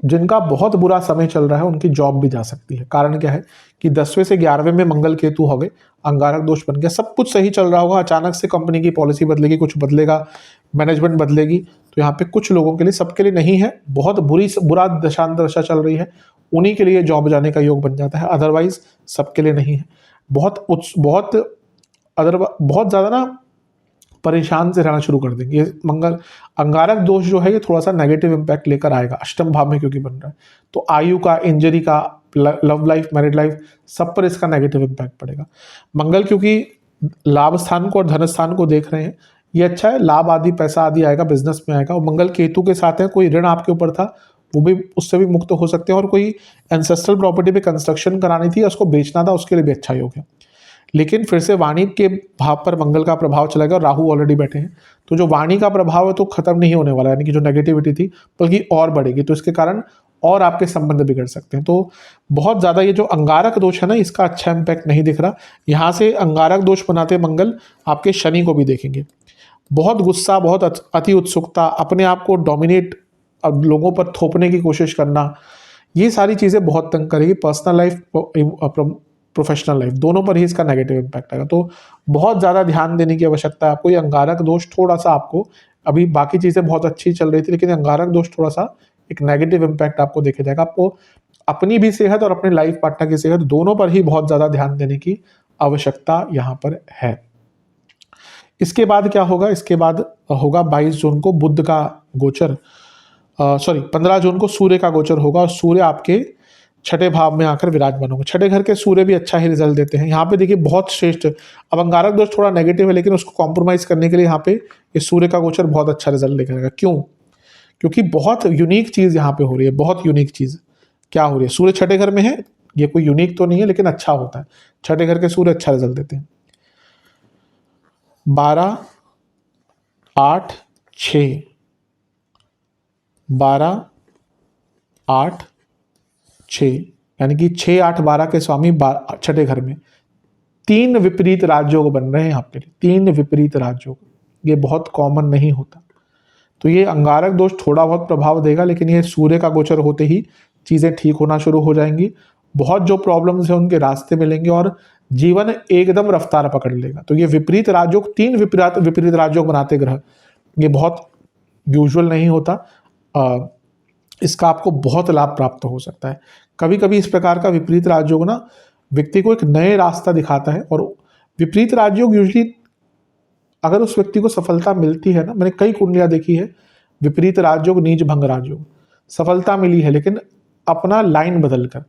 जिनका बहुत बुरा समय चल रहा है उनकी जॉब भी जा सकती है। कारण क्या है कि 10वें से 11वें में मंगल केतु हो गए, अंगारक दोष बन गया, सब कुछ सही चल रहा होगा, अचानक से कंपनी की पॉलिसी बदलेगी, कुछ बदलेगा, मैनेजमेंट बदलेगी, तो यहाँ पे कुछ लोगों के लिए, सबके लिए नहीं है, बहुत बुरा दशा चल रही है, उन्हीं के लिए जॉब जाने का योग बन जाता है, अदरवाइज सबके लिए नहीं है। बहुत ज़्यादा ना परेशान से रहना शुरू कर देंगे। ये मंगल अंगारक दोष जो है, ये थोड़ा सा नेगेटिव इंपैक्ट लेकर आएगा अष्टम भाव में, क्योंकि बन रहा है, तो आयु का, इंजरी का, लव लाइफ, मैरिड लाइफ, सब पर इसका नेगेटिव इंपैक्ट पड़ेगा। मंगल क्योंकि लाभ स्थान को और धन स्थान को देख रहे हैं, ये अच्छा है, लाभ आदि, पैसा आदि आएगा, बिजनेस में आएगा। और मंगल केतु के साथ है, कोई ऋण आपके ऊपर था वो भी, उससे भी मुक्त हो सकते हैं, और कोई एंसेस्ट्रल प्रॉपर्टी पे कंस्ट्रक्शन करानी थी, उसको बेचना था, उसके लिए भी अच्छा योग है। लेकिन फिर से वाणी के भाव पर मंगल का प्रभाव चलेगा, और राहु ऑलरेडी बैठे हैं, तो जो वाणी का प्रभाव है तो खत्म नहीं होने वाला, यानी कि जो नेगेटिविटी थी बल्कि और बढ़ेगी, तो इसके कारण और आपके संबंध बिगड़ सकते हैं। तो बहुत ज़्यादा ये जो अंगारक दोष है ना, इसका अच्छा इम्पैक्ट नहीं दिख रहा। यहाँ से अंगारक दोष बनाते मंगल आपके शनि को भी देखेंगे, बहुत गुस्सा, बहुत अति उत्सुकता, अपने आप को डोमिनेट, अब लोगों पर थोपने की कोशिश करना, ये सारी चीज़ें बहुत तंग करेगी। पर्सनल लाइफ, प्रोफेशनल लाइफ, दोनों पर ही इसका नेगेटिव इम्पैक्ट आएगा, तो बहुत ज़्यादा ध्यान देने की आवश्यकता है आपको। ये अंगारक दोष थोड़ा सा आपको, अभी बाकी चीज़ें बहुत अच्छी चल रही थी, लेकिन अंगारक दोष थोड़ा सा एक नेगेटिव इम्पैक्ट आपको देखे जाएगा। आपको अपनी भी सेहत और अपने लाइफ पार्टनर की सेहत, दोनों पर ही बहुत ज़्यादा ध्यान देने की आवश्यकता यहाँ पर है। इसके बाद क्या होगा, इसके बाद होगा 22 जून को बुध का गोचर, 15 जून को सूर्य का गोचर होगा, और सूर्य आपके छठे भाव में आकर विराजमान होंगे। छठे घर के सूर्य भी अच्छा ही रिजल्ट देते हैं। यहाँ पे देखिए बहुत श्रेष्ठ, अब अंगारक दोष थोड़ा नेगेटिव है, लेकिन उसको कॉम्प्रोमाइज करने के लिए यहाँ पे ये सूर्य का गोचर बहुत अच्छा रिजल्ट लेकर आएगा। क्यों? क्योंकि बहुत यूनिक चीज़ यहाँ पे हो रही है, बहुत यूनिक चीज़ क्या हो रही है, सूर्य छठे घर में है, ये कोई यूनिक तो नहीं है, लेकिन अच्छा होता है, छठे घर के सूर्य अच्छा रिजल्ट देते हैं। 12, 8, 6, 12, 8, 6, यानी कि 6, 8, 12 के स्वामी छठे घर में। 3 विपरीत राजयोग बन रहे हैं यहाँ पे, 3 विपरीत राजयोग, ये बहुत कॉमन नहीं होता। तो ये अंगारक दोष थोड़ा बहुत प्रभाव देगा, लेकिन ये सूर्य का गोचर होते ही चीज़ें ठीक होना शुरू हो जाएंगी, बहुत जो प्रॉब्लम्स हैं उनके रास्ते मिलेंगे और जीवन एकदम रफ्तार पकड़ लेगा। तो ये विपरीत राजयोग, 3 विपरीत राजयोग बनाते ग्रह, ये बहुत यूजुअल नहीं होता। इसका आपको बहुत लाभ प्राप्त हो सकता है। कभी कभी इस प्रकार का विपरीत राजयोग ना व्यक्ति को एक नए रास्ता दिखाता है, और विपरीत राजयोग यूजली अगर उस व्यक्ति को सफलता मिलती है ना, मैंने कई कुंडलियां देखी है, विपरीत राजयोग, नीच भंग राजयोग, सफलता मिली है लेकिन अपना लाइन बदल कर,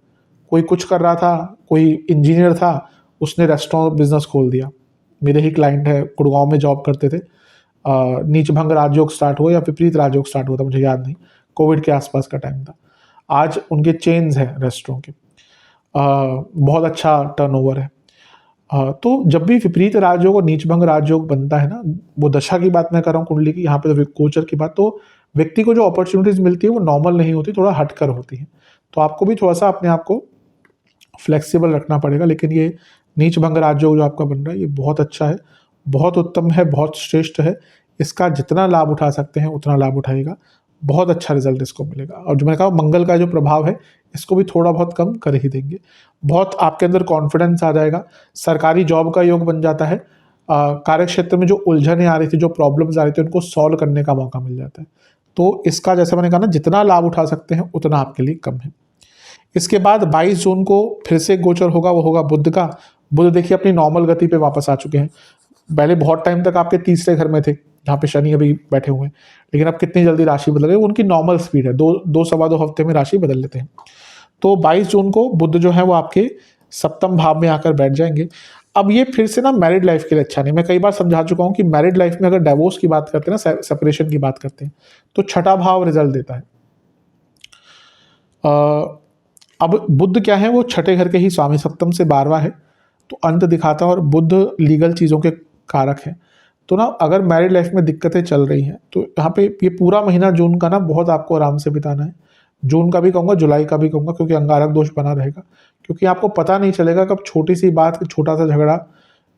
कोई कुछ कर रहा था, कोई इंजीनियर था, उसने रेस्टोरेंट बिजनेस खोल दिया। मेरे ही क्लाइंट है, गुड़गांव में जॉब करते थे, नीच भंग राजयोग स्टार्ट हुआ या विपरीत राजयोग स्टार्ट हुआ था, मुझे याद नहीं, कोविड के आसपास का टाइम था। आज उनके चेन्स हैं रेस्टोरेंट के, बहुत अच्छा टर्नओवर है। तो जब भी विपरीत राजयोग और नीच भंग राजयोग बनता है ना, वो दशा की बात मैं कर रहा हूँ कुंडली की, यहाँ पे तो गोचर की बात, तो व्यक्ति को जो अपॉर्चुनिटीज मिलती है वो नॉर्मल नहीं होती, थोड़ा हटकर होती है। तो आपको भी थोड़ा सा अपने आप को फ्लेक्सिबल रखना पड़ेगा। लेकिन ये नीच भंग राजयोग जो आपका बन रहा है ये बहुत अच्छा है, बहुत उत्तम है, बहुत श्रेष्ठ है। इसका जितना लाभ उठा सकते हैं उतना लाभ उठाएगा, बहुत अच्छा रिजल्ट इसको मिलेगा। और जो मैंने कहा मंगल का जो प्रभाव है इसको भी थोड़ा बहुत कम कर ही देंगे। बहुत आपके अंदर कॉन्फिडेंस आ जाएगा, सरकारी जॉब का योग बन जाता है, कार्य क्षेत्र में जो उलझनें आ रही थी, जो प्रॉब्लम्स आ रही थी, उनको सॉल्व करने का मौका मिल जाता है। तो इसका जैसे मैंने कहा ना, जितना लाभ उठा सकते हैं उतना आपके लिए कम है। इसके बाद 22 जून को फिर से गोचर होगा, वो होगा बुध का। बुध देखिए अपनी नॉर्मल गति पे वापस आ चुके हैं। पहले बहुत टाइम तक आपके तीसरे घर में थे जहाँ पे शनि अभी बैठे हुए हैं, लेकिन अब कितनी जल्दी राशि बदल गई, उनकी नॉर्मल स्पीड है, दो सवा दो हफ्ते में राशि बदल लेते हैं। तो 22 जून को बुध जो है वो आपके सप्तम भाव में आकर बैठ जाएंगे। अब ये फिर से ना मैरिड लाइफ के लिए अच्छा नहीं। मैं कई बार समझा चुका हूँ कि मैरिड लाइफ में अगर डाइवोर्स की बात करते हैं ना, सेपरेशन की बात करते हैं, तो छठा भाव रिजल्ट देता है। अब बुध क्या है, वो छठे घर के ही स्वामी, सप्तम से 12वां है, तो अंत दिखाता है, और बुध लीगल चीज़ों के कारक है। तो ना अगर मैरिड लाइफ में दिक्कतें चल रही हैं तो यहाँ पे ये पूरा महीना जून का ना बहुत आपको आराम से बिताना है। जून का भी कहूँगा, जुलाई का भी कहूँगा, क्योंकि अंगारक दोष बना रहेगा, क्योंकि आपको पता नहीं चलेगा कब छोटी सी बात, छोटा सा झगड़ा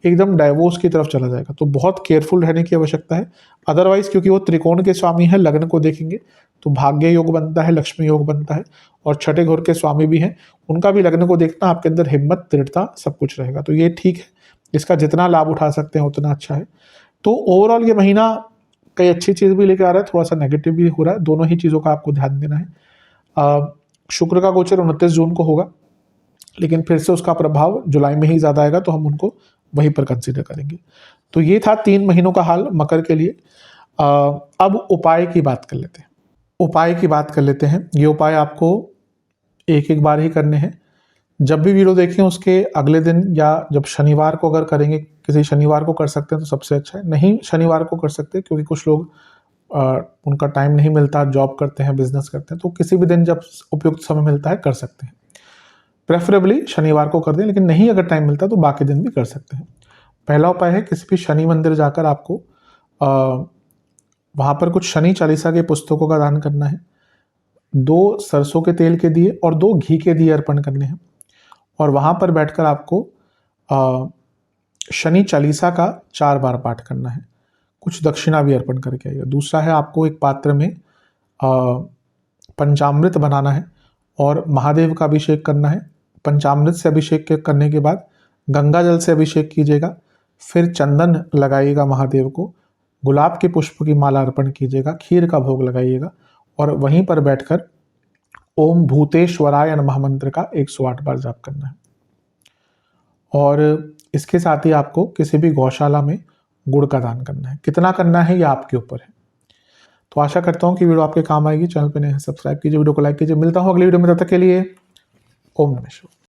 एकदम डाइवोर्स की तरफ चला जाएगा। तो बहुत केयरफुल रहने की आवश्यकता है। अदरवाइज क्योंकि वो त्रिकोण के स्वामी है, लग्न को देखेंगे तो भाग्य योग बनता है, लक्ष्मी योग बनता है, और छठे घर के स्वामी भी हैं, उनका भी लग्न को देखना, आपके अंदर हिम्मत, दृढ़ता सब कुछ रहेगा। तो ये ठीक है, इसका जितना लाभ उठा सकते हैं उतना अच्छा है। तो ओवरऑल ये महीना कई अच्छी चीज़ भी लेकर आ रहा है, थोड़ा सा नेगेटिव भी हो रहा है, दोनों ही चीज़ों का आपको ध्यान देना है। शुक्र का गोचर 29 जून को होगा, लेकिन फिर से उसका प्रभाव जुलाई में ही ज़्यादा आएगा, तो हम उनको वहीं पर कंसिडर करेंगे। तो ये था 3 महीनों का हाल मकर के लिए। अब उपाय की बात कर लेते हैं। ये उपाय आपको एक बार ही करने हैं। जब भी वीडियो देखें उसके अगले दिन, या जब शनिवार को अगर करेंगे, किसी शनिवार को कर सकते हैं तो सबसे अच्छा है, नहीं शनिवार को कर सकते हैं क्योंकि कुछ लोग उनका टाइम नहीं मिलता, जॉब करते हैं, बिजनेस करते हैं, तो किसी भी दिन जब उपयुक्त समय मिलता है कर सकते हैं। प्रेफरेबली शनिवार को कर दें, लेकिन नहीं अगर टाइम मिलता तो बाकी दिन भी कर सकते हैं। पहला उपाय है किसी भी शनि मंदिर जाकर आपको वहाँ पर कुछ शनि चालीसा के पुस्तकों का दान करना है, 2 सरसों के तेल के दिए और 2 घी के दिए अर्पण करने हैं, और वहाँ पर बैठकर आपको शनि चालीसा का 4 बार पाठ करना है, कुछ दक्षिणा भी अर्पण करके आइएगा। दूसरा है आपको एक पात्र में पंचामृत बनाना है और महादेव का अभिषेक करना है। पंचामृत से अभिषेक करने के बाद गंगा जल से अभिषेक कीजिएगा, फिर चंदन लगाइएगा महादेव को, गुलाब के पुष्प की माला अर्पण कीजिएगा, खीर का भोग लगाइएगा, और वहीं पर बैठकर ओम भूतेश्वराय नमः मंत्र का 108 बार जाप करना है। और इसके साथ ही आपको किसी भी गौशाला में गुड़ का दान करना है। कितना करना है ये आपके ऊपर है। तो आशा करता हूँ कि वीडियो आपके काम आएगी। चैनल पे नए हैं सब्सक्राइब कीजिए, वीडियो को लाइक कीजिए। मिलता हूँ अगली वीडियो में, तब तक के लिए ओम नमः शिवाय।